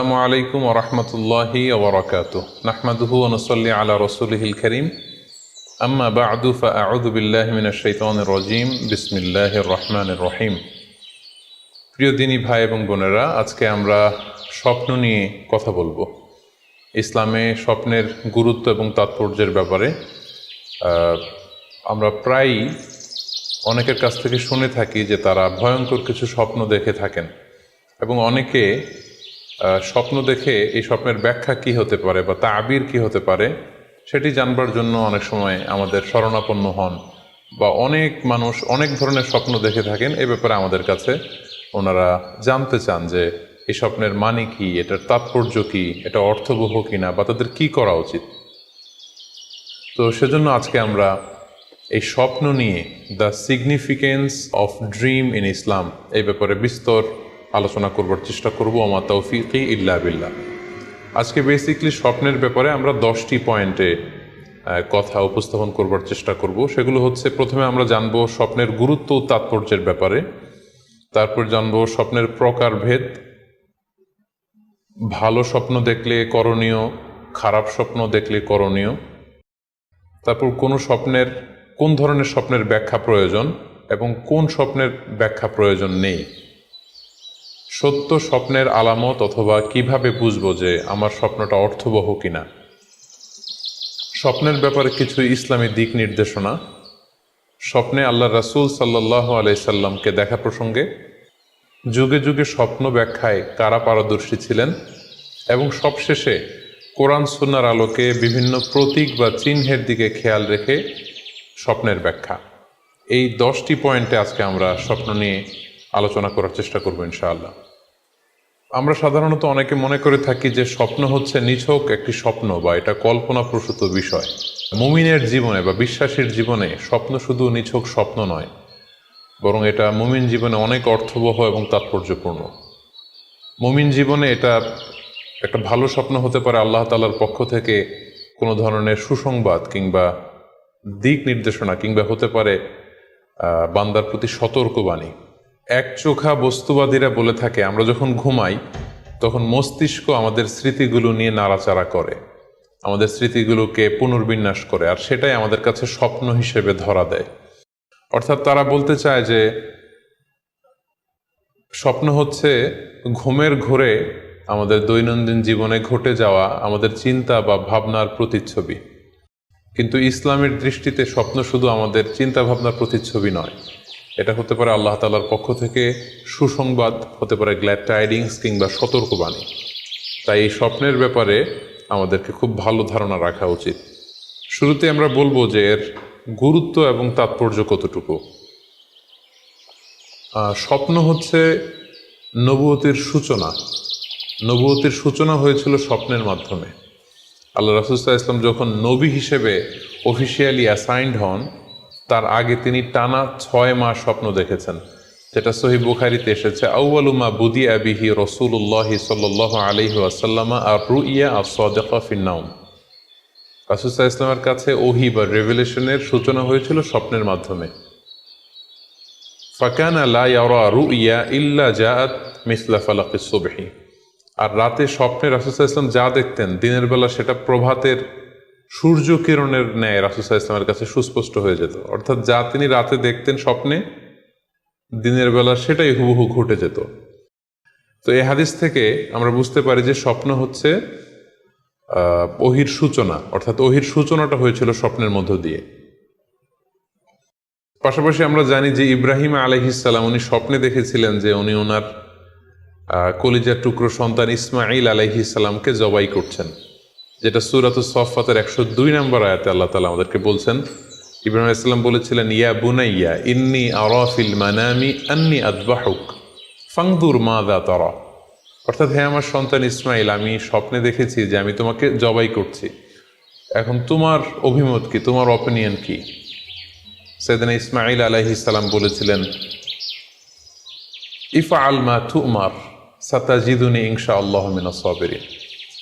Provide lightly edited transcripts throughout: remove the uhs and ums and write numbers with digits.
আসসালামু আলাইকুম ওয়া রাহমাতুল্লাহি ওয়া বারাকাতুহু নাহমাদুহু ওয়া নুসাল্লি আলা রাসূলিহিল কারীম আম্মা বা'দু ফাআউযু বিল্লাহি মিনাশ শাইতানির রাজীম বিসমিল্লাহির রহমানির রহিম। প্রিয় দিনী ভাই এবং বোনেরা, আজকে আমরা স্বপ্ন নিয়ে কথা বলবো। ইসলামে স্বপ্নের গুরুত্ব এবং তাৎপর্যের ব্যাপারে আমরা প্রায়ই অনেকের কাছ থেকে শুনে থাকি যে তারা ভয়ঙ্কর কিছু স্বপ্ন দেখে থাকেন, এবং অনেকে স্বপ্ন দেখে এই স্বপ্নের ব্যাখ্যা কি হতে পারে বা তাবির কি হতে পারে সেটি জানবার জন্য অনেক সময় আমাদের শরণাপন্ন হন, বা অনেক মানুষ অনেক ধরনের স্বপ্ন দেখে থাকেন। এ ব্যাপারে আমাদের কাছে ওনারা জানতে চান যে এই স্বপ্নের মানে কি, এটার তাৎপর্য কি, এটা অর্থবহ কিনা, বা তাদের কি করা উচিত। তো সেজন্য আজকে আমরা এই স্বপ্ন নিয়ে the significance of dream in Islam এই ব্যাপারে বিস্তর আলোচনা করবার চেষ্টা করব। আমা তাওফিকি ইল্লা বিল্লাহ। আজকে বেসিকলি স্বপ্নের ব্যাপারে আমরা 10টি পয়েন্টে কথা উপস্থাপন করবার চেষ্টা করব। সেগুলো হচ্ছে, প্রথমে আমরা জানবো স্বপ্নের গুরুত্ব ও তাৎপর্যের ব্যাপারে, তারপর জানবো স্বপ্নের প্রকারভেদ, ভালো স্বপ্ন দেখলে করণীয়, খারাপ স্বপ্ন দেখলে করণীয়, তারপর কোন ধরনের স্বপ্নের ব্যাখ্যা প্রয়োজন এবং কোন স্বপ্নের ব্যাখ্যা প্রয়োজন নেই, সত্য স্বপ্নের আলামত অথবা কিভাবে বুঝবো যে আমার স্বপ্নটা অর্থবহ কিনা, স্বপ্নের ব্যাপারে কিছু ইসলামী দিক নির্দেশনা, স্বপ্নে আল্লাহ রাসূল সাল্লাল্লাহু আলাইহি সাল্লামকে দেখা প্রসঙ্গে, যুগে যুগে স্বপ্ন ব্যাখ্যায় কারা পারদর্শী ছিলেন, এবং সবশেষে কোরআন সুন্নাহর আলোকে বিভিন্ন প্রতীক বা চিহ্নের দিকে খেয়াল রেখে স্বপ্নের ব্যাখ্যা। এই 10টি পয়েন্টে আজকে আমরা স্বপ্ন নিয়ে আলোচনা করার চেষ্টা করব ইনশাআল্লাহ। আমরা সাধারণত অনেকে মনে করে থাকি যে স্বপ্ন হচ্ছে নিছক একটি স্বপ্ন বা এটা কল্পনাপ্রসূত বিষয়। মুমিনের জীবনে বা বিশ্বাসীর জীবনে স্বপ্ন শুধু নিছক স্বপ্ন নয়, বরং এটা মুমিন জীবনে অনেক অর্থবহ এবং তাৎপর্যপূর্ণ। মুমিন জীবনে এটা একটা ভালো স্বপ্ন হতে পারে আল্লাহ তাআলার পক্ষ থেকে কোনো ধরনের সুসংবাদ কিংবা দিক নির্দেশনা, কিংবা হতে পারে বান্দার প্রতি সতর্কবাণী। একচোখা বস্তুবাদীরা বলে থাকে আমরা যখন ঘুমাই তখন মস্তিষ্ক আমাদের স্মৃতিগুলো নিয়ে নাড়াচাড়া করে, আমাদের স্মৃতিগুলোকে পুনর্বিন্যাস করে, আর সেটাই আমাদের কাছে স্বপ্ন হিসেবে ধরা দেয়। অর্থাৎ তারা বলতে চায় যে স্বপ্ন হচ্ছে ঘুমের ঘোরে আমাদের দৈনন্দিন জীবনে ঘটে যাওয়া আমাদের চিন্তা বা ভাবনার প্রতিচ্ছবি। কিন্তু ইসলামের দৃষ্টিতে স্বপ্ন শুধু আমাদের চিন্তা ভাবনার প্রতিচ্ছবি নয়, এটা হতে পারে আল্লাহ তাআলার পক্ষ থেকে সুসংবাদ, হতে পারে গ্ল্যাড টাইডিংস কিংবা সতর্কবাণী। তাই এই স্বপ্নের ব্যাপারে আমাদেরকে খুব ভালো ধারণা রাখা উচিত। শুরুতে আমরা বলবো যে এর গুরুত্ব এবং তাৎপর্য কতটুকু। স্বপ্ন হচ্ছে নবুয়তের সূচনা। নবুয়তের সূচনা হয়েছিল স্বপ্নের মাধ্যমে। আল্লাহ রাসূল সাল্লাল্লাহু আলাইহি ওয়াসাল্লাম যখন নবী হিসেবে অফিসিয়ালি অ্যাসাইন্ড হন, তার আগে তিনি টানা 6 মাস স্বপ্ন দেখেছেন, যেটা সহিহ বুখারীতে এসেছে, আউয়ালু মা বুদিআ বিহি রাসূলুল্লাহ সাল্লাল্লাহু আলাইহি ওয়াসাল্লাম আর-রুইয়া আস-সাদিকা ফিন-নাওম। রাসূল সাল্লাল্লাহু আলাইহি ওয়াসাল্লামের কাছে ওহী বা রেভেলেশনের সূচনা হয়েছিল স্বপ্নের মাধ্যমে। ফাকানা লা ইয়ারা রুইয়া ইল্লা জাআত মিসলা ফালাকিস সুবহি। আর রাতে স্বপ্নে রাসূল সাল্লাল্লাহু আলাইহি ওয়াসাল্লাম যা দেখতেন, দিনের বেলা সেটা প্রভাতের সূর্য কিরণের ন্যায় রাসূল সাল্লাল্লাহু আলাইহি ওয়াসাল্লামের কাছে সুস্পষ্ট হয়ে যেত। অর্থাৎ যা তিনি রাতে দেখতেন স্বপ্নে, দিনের বেলা সেটাই হুবহু ঘটে যেত। তো এই হাদিস থেকে আমরা বুঝতে পারি যে স্বপ্ন হচ্ছে ওহীর সূচনা, অর্থাৎ ওহীর সূচনাটা হয়েছিল স্বপ্নের মধ্য দিয়ে। পাশাপাশি আমরা জানি যে ইব্রাহিম আলাইহিস সালাম উনি স্বপ্নে দেখেছিলেন যে উনি ওনার কলিজার টুকরো সন্তান ইসমাঈল আলাইহিস সালামকে জবাই করছেন, যেটা সূরাতুস সাফফাতের 102 নম্বর আয়াতে আল্লাহ তাআলা আমাদেরকে বলছেন। ইব্রাহিম আলাইহিস সালাম বলেছিলেন, ইয়া বুনাইয়া ইন্নী আরা ফিল মানামি আন্নী আযবাহুক ফানজুর মাযা তারা। অর্থাৎ, হে আমার সন্তান ইসমাঈল, আমি স্বপ্নে দেখেছি যে আমি তোমাকে জবাই করছি, এখন তোমার অভিমত কি, তোমার অপিনিয়ন কি? সাইয়েদনা ইসমাঈল আলাইহিস সালাম বলেছিলেন, ইফআল মা তুমার সাতাজিদুনি ইনশাআল্লাহু মিনাস সাবিরিন।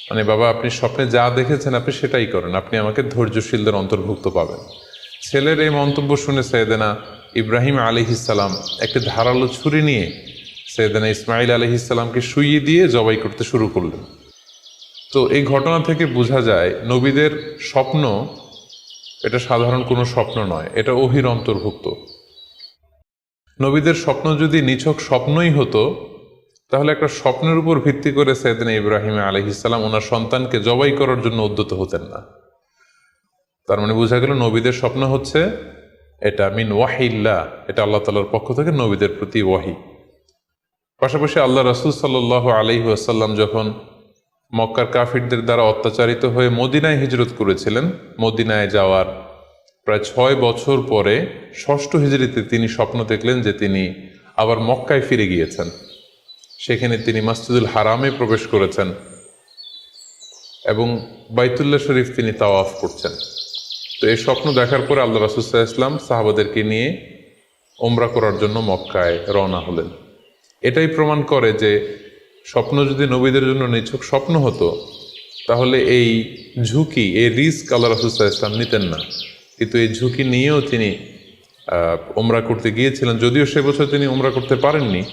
মানে বাবা, আপনি স্বপ্নে যা দেখেছেন আপনি সেটাই করেন, আপনি আমাকে ধৈর্যশীলদের অন্তর্ভুক্ত পাবেন। ছেলের এই মন্তব্য শুনে সাইয়েদনা ইব্রাহিম আলাইহিস সালাম একটি ধারালো ছুরি নিয়ে সাইয়েদনা ইসমাঈল আলাইহিস সালামকে শুইয়ে দিয়ে জবাই করতে শুরু করলেন। তো এই ঘটনা থেকে বোঝা যায় নবীদের স্বপ্ন এটা সাধারণ কোনো স্বপ্ন নয়, এটা ওহীর অন্তর্ভুক্ত। নবীদের স্বপ্ন যদি নিছক স্বপ্নই হতো তাহলে একটা স্বপ্নের উপর ভিত্তি করে সাইয়েদনা ইব্রাহিম আলাইহিস সালাম ওনার সন্তানকে জবাই করার জন্য উদ্যত হতেন না। তার মানে বোঝা গেল নবীদের স্বপ্ন হচ্ছে এটা মিন ওয়াহিল্লাহ, এটা আল্লাহ তাআলার পক্ষ থেকে নবীদের প্রতি ওয়াহি। পাশাপাশি আল্লাহ রাসূল সাল্লাল্লাহু আলাইহি ওয়াসাল্লাম যখন মক্কার কাফিরদের দ্বারা অত্যাচারিত হয়ে মদিনায় হিজরত করেছিলেন, মদিনায় যাওয়ার প্রায় 6 বছর পরে 6ষ্ঠ হিজরিতে তিনি স্বপ্ন দেখলেন যে তিনি আবার মক্কায় ফিরে গিয়েছেন। সেখানে তিনি মসজিদুল হারামে প্রবেশ করেছেন এবং বাইতুল্লাহ শরীফ তিনি তাওয়াফ করছেন। তো এই স্বপ্ন দেখার পরে আল্লাহ রাসূল সাল্লাল্লাহু আলাইহি ওয়াসাল্লাম সাহাবাদেরকে নিয়ে উমরা করার জন্য মক্কায় রওনা হলেন। এটাই প্রমাণ করে যে স্বপ্ন যদি নবীদের জন্য নিছক স্বপ্ন হতো তাহলে এই ঝুঁকি, এই রিস্ক আল্লাহ রাসূল সাল্লাল্লাহু আলাইহি ওয়াসাল্লাম নিতেন না। কিন্তু এই ঝুঁকি নিয়েও তিনি উমরা করতে গিয়েছিলেন, যদিও সে বছর তিনি উমরা করতে পারেননি,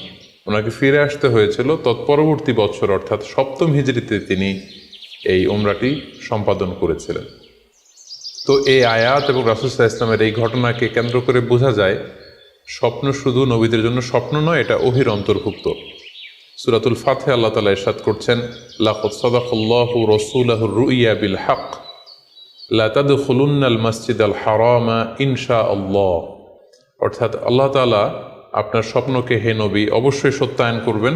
ওনাকে ফিরে আসতে হয়েছিল। তৎপরবর্তী বছর অর্থাৎ 7ম হিজরিতে তিনি এই উমরাটি সম্পাদন করেছিলেন। তো এই আয়াত এবং রাসূল সাল্লাল্লাহু আলাইহি ওয়াসাল্লামের এই ঘটনাকে কেন্দ্র করে বোঝা যায় স্বপ্ন শুধু নবীদের জন্য স্বপ্ন নয়, এটা ওহীর অন্তর্ভুক্ত। সূরাতুল ফাতহে আল্লাহ তাআলা ইরশাদ করছেন, লাকাদ সাদাকাল্লাহু রাসূলাহুর রুইয়া বিল হক লা তাদখুলুন্নাল মাসজিদাল হারামা ইনশাআল্লাহ। অর্থাৎ আল্লাহ তাআলা আপনার স্বপ্নকে হে নবী অবশ্যই সত্যায়ন করবেন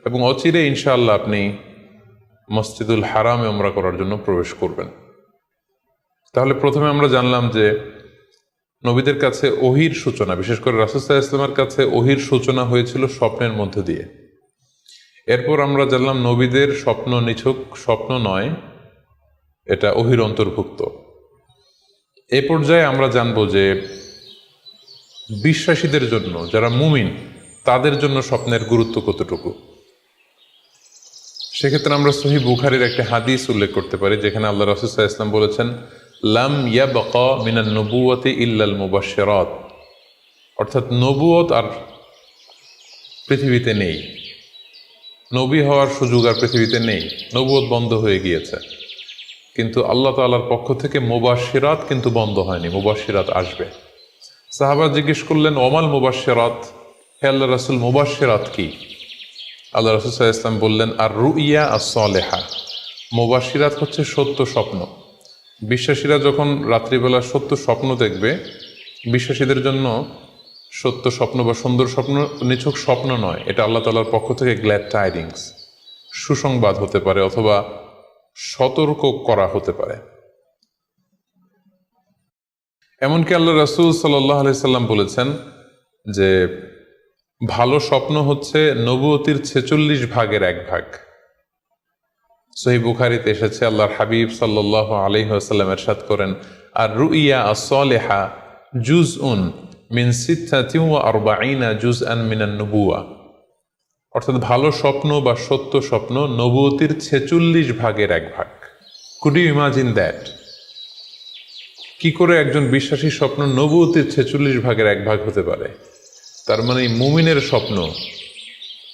এবং অচিরে ইনশাআল্লাহ আপনি মসজিদুল হারামে উমরা করার জন্য প্রবেশ করবেন। তাহলে প্রথমে আমরা জানলাম যে নবীদের কাছে ওহীর সূচনা, বিশেষ করে রাসূল সাল্লাল্লাহু আলাইহি ওয়াসাল্লামের কাছে ওহীর সূচনা হয়েছিল স্বপ্নের মধ্য দিয়ে। এরপর আমরা জানলাম নবীদের স্বপ্ন নিছক স্বপ্ন নয়, এটা ওহীর অন্তর্ভুক্ত। এ পর্যায়ে আমরা জানব যে বিশ্বাসীদের জন্য, যারা মুমিন, তাদের জন্য স্বপ্নের গুরুত্ব কতটুকু। সেক্ষেত্রে আমরা সহিহ বুখারীর একটা হাদিস উল্লেখ করতে পারি, যেখানে আল্লাহ রাসূল সাল্লাল্লাহু আলাইহি ওয়াসাল্লাম বলেছেন, লাম ইয়াবকা মিনান নবুওয়াতি ইল্লাল মুবাশশিরাত। অর্থাৎ নবুয়ত আর পৃথিবীতে নেই, নবী হওয়ার সুযোগ আর পৃথিবীতে নেই, নবুয়ত বন্ধ হয়ে গিয়েছে। কিন্তু আল্লাহ তাআলার পক্ষ থেকে মুবাশশিরাত কিন্তু বন্ধ হয়নি, মুবাশশিরাত আসবে। সাহাবা জিজ্ঞেস করলেন, ওমাল মুবাশশিরাত, হে আল্লাহ রাসূল মুবাশশিরাত কি? আল্লাহ রাসূল সাল্লাল্লাহু আলাইহি ওয়াসাল্লাম বললেন, আর রুইয়া আস-সালেহা। মুবাশশিরাত হচ্ছে সত্য স্বপ্ন। বিশ্বাসীরা যখন রাত্রিবেলা সত্য স্বপ্ন দেখবে, বিশ্বাসীদের জন্য সত্য স্বপ্ন বা সুন্দর স্বপ্ন নিছক স্বপ্ন নয়, এটা আল্লাহ তাআলার পক্ষ থেকে গ্ল্যাড টাইডিংস, সুসংবাদ হতে পারে অথবা সতর্ক করা হতে পারে। এমনকি আল্লাহ রাসূল সাল্লাল্লাহু আলাইহি সাল্লাম বলেছেন যে ভালো স্বপ্ন হচ্ছে নবুয়তির 46 ভাগের 1 ভাগ। সহিহ বুখারীতে এসেছে, আল্লাহর হাবিব সাল্লাল্লাহু আলাইহি ওয়াসাল্লাম ইরশাদ করেন, আর রুইয়া আস-সালিহা জুজউন মিন 46 জুজআন মিনান নবুওয়া। অর্থাৎ ভালো স্বপ্ন বা সত্য স্বপ্ন নবুয়তির 46 ভাগের 1 ভাগ। Could you imagine that? কি করে একজন বিশ্বাসীর স্বপ্ন নবুয়তির 46 ভাগের 1 ভাগ হতে পারে? তার মানে মুমিনের স্বপ্ন,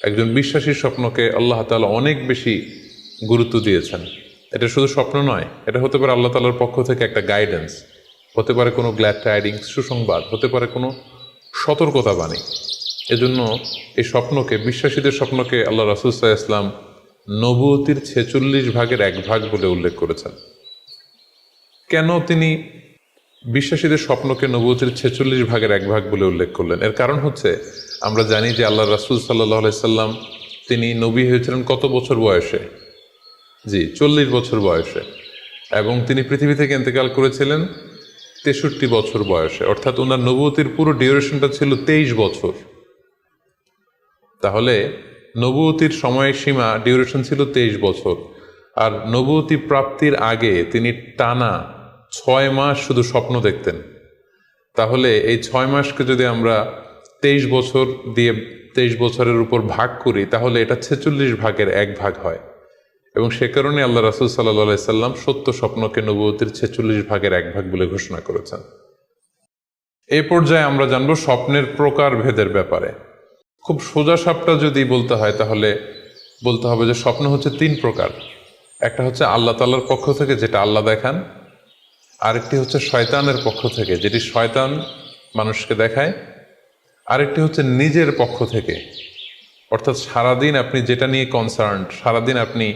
একজন বিশ্বাসীর স্বপ্নকে আল্লাহ তাআলা অনেক বেশি গুরুত্ব দিয়েছেন। এটা শুধু স্বপ্ন নয়, এটা হতে পারে আল্লাহ তাআলার পক্ষ থেকে একটা গাইডেন্স, হতে পারে কোনো গ্ল্যাড টাইডিংস, সুসংবাদ, হতে পারে কোনো সতর্কতা বাণী। এজন্য এই স্বপ্নকে, বিশ্বাসীদের স্বপ্নকে আল্লাহ রাসূল সাল্লাল্লাহু আলাইহি ওয়াসাল্লাম নবুয়তির 46 ভাগের 1 ভাগ বলে উল্লেখ করেছেন। কেন তিনি বিশ্বাসীদের স্বপ্নকে নবুয়তির 46 ভাগের 1 ভাগ বলে উল্লেখ করলেন? এর কারণ হচ্ছে, আমরা জানি যে আল্লাহ রাসূল সাল্লাল্লাহু আলাইহি সাল্লাম তিনি নবী হয়েছিলেন কত বছর বয়সে? জি, 40 বছর বয়সে। এবং তিনি পৃথিবী থেকে ইন্তেকাল করেছিলেন 63 বছর বয়সে। অর্থাৎ ওনার নবুয়তির পুরো ডিউরেশনটা ছিল 23 বছর। তাহলে নবুয়তির সময়সীমা ডিউরেশন ছিল 23 বছর। আর নবুয়তি প্রাপ্তির আগে তিনি টানা 6 মাস শুধু স্বপ্ন দেখতেন। তাহলে এই 6 মাসকে যদি আমরা 23 বছর দিয়ে 23 বছরের উপর ভাগ করি, তাহলে এটা 46 ভাগের 1 ভাগ হয়। এবং সে কারণে আল্লাহ রাসূল সাল্লাল্লাহু আলাইহি সাল্লাম সত্য স্বপ্নকে নবুয়তির 46 ভাগের 1 ভাগ বলে ঘোষণা করেছেন। এই পর্যায়ে আমরা জানব স্বপ্নের প্রকার ভেদের ব্যাপারে। খুব সোজা সাপটা যদি বলতে হয় তাহলে বলতে হবে যে স্বপ্ন হচ্ছে তিন প্রকার। একটা হচ্ছে আল্লাহ তাআলার পক্ষ থেকে, যেটা আল্লাহ দেখান। আরেকটি হচ্ছে শয়তানের পক্ষ থেকে, যেটি শয়তান মানুষকে দেখায়। আরেকটি হচ্ছে নিজের পক্ষ থেকে, অর্থাৎ সারাদিন আপনি যেটা নিয়ে কনসার্ন, সারাদিন আপনি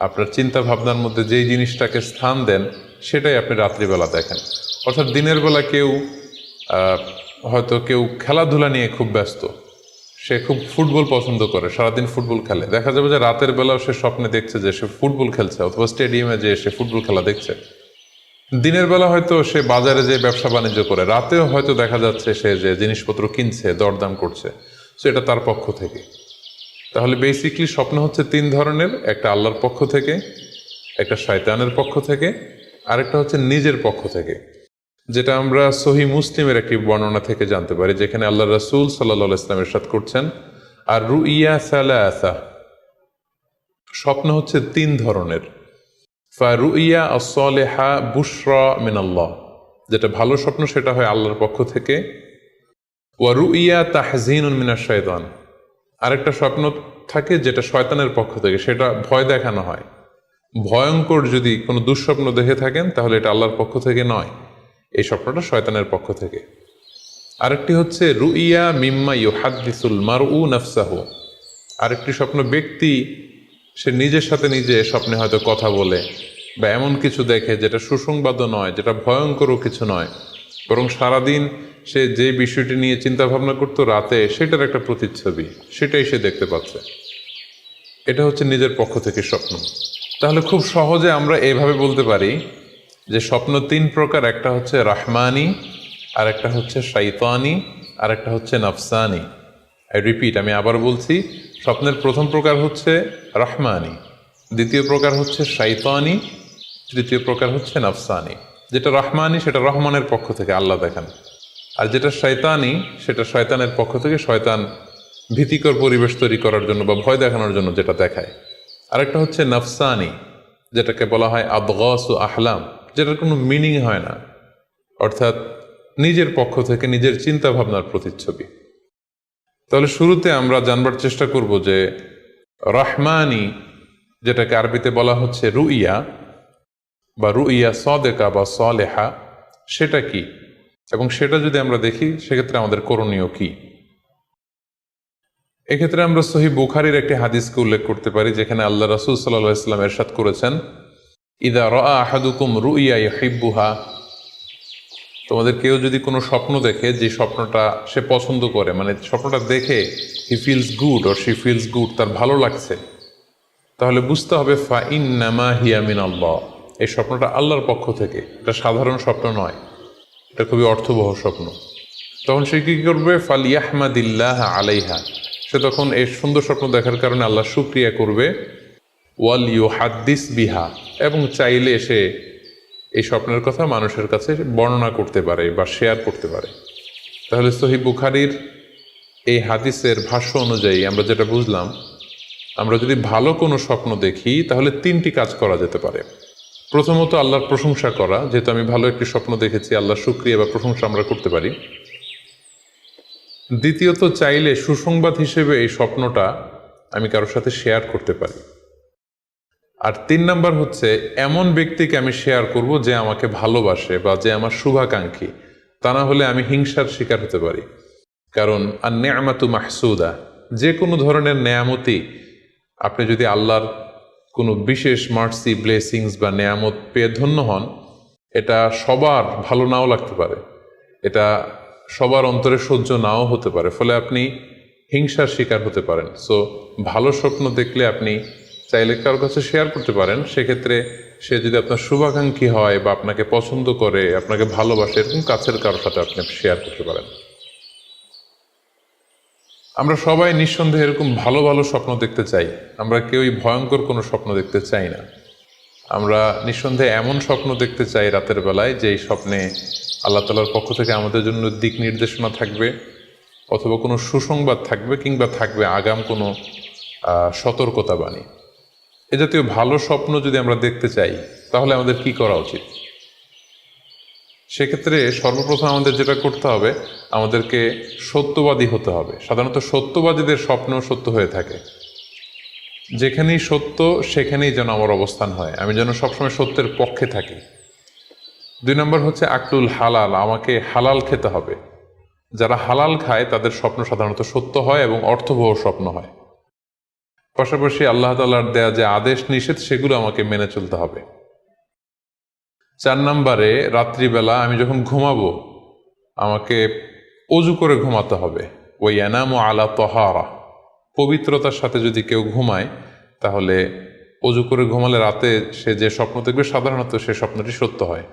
আপনার চিন্তা ভাবনার মধ্যে যেই জিনিসটাকে স্থান দেন সেটাই আপনি রাত্রিবেলা দেখেন। অর্থাৎ দিনের বেলা হয়তো কেউ খেলাধুলা নিয়ে খুব ব্যস্ত, সে খুব ফুটবল পছন্দ করে, সারাদিন ফুটবল খেলে, দেখা যাবে যে রাতের বেলাও সে স্বপ্নে দেখছে যে সে ফুটবল খেলছে, অথবা স্টেডিয়ামে যে সে ফুটবল খেলা দেখছে। দিনের বেলা হয়তো সে বাজারে যে ব্যবসা বাণিজ্য করে, রাতেও হয়তো দেখা যাচ্ছে সে যে জিনিসপত্র কিনছে, দরদাম করছে। সো এটা তার পক্ষ থেকে। তাহলে বেসিকলি স্বপ্ন হচ্ছে তিন ধরনের, একটা আল্লাহর পক্ষ থেকে, একটা শয়তানের পক্ষ থেকে, আরেকটা হচ্ছে নিজের পক্ষ থেকে, যেটা আমরা সহি মুসলিমের একটি বর্ণনা থেকে জানতে পারি, যেখানে আল্লাহ রাসূল সাল্লাল্লাহু আলাইহি ওয়াসাল্লাম ইরশাদ করছেন, আর রুইয়া সালাসা, স্বপ্ন হচ্ছে তিন ধরনের। ফারুইয়া আস-সালিহা বুশরা মিনাল্লাহ, যেটা ভালো স্বপ্ন সেটা হয় আল্লাহর পক্ষ থেকে। ওয়া রুইয়া তাহজিনুন মিনাশ শাইতান, আরেকটা স্বপ্ন থাকে যেটা শয়তানের পক্ষ থেকে, সেটা ভয় দেখানো হয়। ভয়ঙ্কর যদি কোনো দুঃস্বপ্ন দেখে থাকেন তাহলে এটা আল্লাহর পক্ষ থেকে নয়, এই স্বপ্নটা শয়তানের পক্ষ থেকে। আরেকটি হচ্ছে রুইয়া মিম্মা ইউহাদ্দিসুল মারউ নাফসাহু, আরেকটি স্বপ্ন ব্যক্তি সে নিজের সাথে নিজে স্বপ্নে হয়তো কথা বলে বা এমন কিছু দেখে যেটা সুসংবাদও নয়, যেটা ভয়ঙ্করও কিছু নয়, বরং সারাদিন সে যে বিষয়টি নিয়ে চিন্তা ভাবনা করতো রাতে সেটার একটা প্রতিচ্ছবি, সেটাই সে দেখতে পাচ্ছে। এটা হচ্ছে নিজের পক্ষ থেকে স্বপ্ন। তাহলে খুব সহজে আমরা এইভাবে বলতে পারি যে স্বপ্ন তিন প্রকার, একটা হচ্ছে রাহমানি, আর একটা হচ্ছে শাইতানি, আর একটা হচ্ছে নাফসানি। আমি আবার বলছি, স্বপ্নের প্রথম প্রকার হচ্ছে রাহমানি, দ্বিতীয় প্রকার হচ্ছে শাইতানি, তৃতীয় প্রকার হচ্ছে নাফসানি। যেটা রাহমানি সেটা রহমানের পক্ষ থেকে, আল্লাহ দেখান। আর যেটা শয়তানি সেটা শয়তানের পক্ষ থেকে, শয়তান ভীতিকর পরিবেশ তৈরি করার জন্য বা ভয় দেখানোর জন্য যেটা দেখায়। আরেকটা হচ্ছে নাফসানি, যেটাকে বলা হয় আদগাসু আহলাম, যেটার কোনো মিনিং হয় না, অর্থাৎ নিজের পক্ষ থেকে নিজের চিন্তা ভাবনার প্রতিচ্ছবি। তাহলে শুরুতে আমরা জানবার চেষ্টা করব যে রহমানি, যেটাকে আরবিতে বলা হচ্ছে রুইয়া বা রুইয়া সাদেকা বা সালেহা, সেটা কি, এবং সেটা যদি আমরা দেখি সেক্ষেত্রে আমাদের করণীয় কি। এক্ষেত্রে আমরা সহিহ বুখারীর একটি হাদিসকে উল্লেখ করতে পারি, যেখানে আল্লাহ রাসূল সাল্লাল্লাহু আলাইহি ওয়াসাল্লাম ইরশাদ করেছেন, ইযা রাআ আহাদুকুম রুইয়া ইউহিব্বুহা, তোমাদের কেউ যদি কোনো স্বপ্ন দেখে যে স্বপ্নটা সে পছন্দ করে, মানে স্বপ্নটা দেখে he feels good or she feels good, তার ভালো লাগছে, তাহলে বুঝতে হবে ফা ইন্নামা হিয়া মিনাল্লাহ, এই স্বপ্নটা আল্লাহর পক্ষ থেকে, এটা সাধারণ স্বপ্ন নয়, এটা খুবই অর্থবহ স্বপ্ন। তখন সে কী করবে, ফালিয়াহমাদিল্লাহ আলাইহা, সে তখন এই সুন্দর স্বপ্ন দেখার কারণে আল্লাহ শুকরিয়া করবে। ওয়াল ইউহাদ্দিস বিহা, এবং চাইলে সে এই স্বপ্নের কথা মানুষের কাছে বর্ণনা করতে পারে বা শেয়ার করতে পারে। তাহলে সহিহ বুখারীর এই হাদিসের ভাষ্য অনুযায়ী আমরা যেটা বুঝলাম, আমরা যদি ভালো কোনো স্বপ্ন দেখি তাহলে তিনটি কাজ করা যেতে পারে। প্রথমত আল্লাহর প্রশংসা করা, যেহেতু আমি ভালো একটি স্বপ্ন দেখেছি, আল্লাহর শুকরিয়া বা প্রশংসা আমরা করতে পারি। দ্বিতীয়ত চাইলে সুসংবাদ হিসেবে এই স্বপ্নটা আমি কারোর সাথে শেয়ার করতে পারি। আর তিন নাম্বার হচ্ছে এমন ব্যক্তিকে আমি শেয়ার করব যে আমাকে ভালোবাসে বা যে আমার শুভাকাঙ্ক্ষী, তা না হলে আমি হিংসার শিকার হতে পারি। কারণ আর নেয়ামাতু মাহসুদা, যে কোনো ধরনের নেয়ামতি, আপনি যদি আল্লাহর কোনো বিশেষ মার্সি, ব্লেসিংস বা নেয়ামত পেয়ে ধন্য হন, এটা সবার ভালো নাও লাগতে পারে, এটা সবার অন্তরে সহ্য নাও হতে পারে, ফলে আপনি হিংসার শিকার হতে পারেন। সো ভালো স্বপ্ন দেখলে আপনি চাইলে কারোর কাছে শেয়ার করতে পারেন। সেক্ষেত্রে সে যদি আপনার শুভাকাঙ্ক্ষী হয় বা আপনাকে পছন্দ করে, আপনাকে ভালোবাসে, এরকম কাছের কারোর সাথে আপনি শেয়ার করতে পারেন। আমরা সবাই নিঃসন্দেহে এরকম ভালো ভালো স্বপ্ন দেখতে চাই, আমরা কেউই ভয়ঙ্কর কোনো স্বপ্ন দেখতে চাই না। আমরা নিঃসন্দেহে এমন স্বপ্ন দেখতে চাই রাতের বেলায় যে এই স্বপ্নে আল্লাহ তাআলার পক্ষ থেকে আমাদের জন্য দিক নির্দেশনা থাকবে, অথবা কোনো সুসংবাদ থাকবে, কিংবা থাকবে আগাম কোনো সতর্কতা বাণী। এ জাতীয় ভালো স্বপ্ন যদি আমরা দেখতে চাই তাহলে আমাদের কি করা উচিত? সেক্ষেত্রে সর্বপ্রথম আমাদের যেটা করতে হবে, আমাদেরকে সত্যবাদী হতে হবে। সাধারণত সত্যবাদীদের স্বপ্ন সত্য হয়ে থাকে। যেখানেই সত্য সেখানেই যেন আমার অবস্থান হয়, আমি যেন সবসময় সত্যের পক্ষে থাকি। 2 নম্বর হচ্ছে আকলুল হালাল, আমাকে হালাল খেতে হবে। যারা হালাল খায় তাদের স্বপ্ন সাধারণত সত্য হয় এবং অর্থবহ স্বপ্ন হয়। পাশাপাশি আল্লাহ তাআলার দেয়া যে আদেশ নিষেধ সেগুলো আমাকে মেনে চলতে হবে। 4 নম্বরে রাত্রিবেলা আমি যখন ঘুমাবো আমাকে অজু করে ঘুমাতে হবে। ওই ইয়ানামু আলা তহারা, পবিত্রতার সাথে যদি কেউ ঘুমায় তাহলে অজু করে ঘুমালে রাতে সে যে স্বপ্ন দেখবে সাধারণত সে স্বপ্নটি সত্য হয়।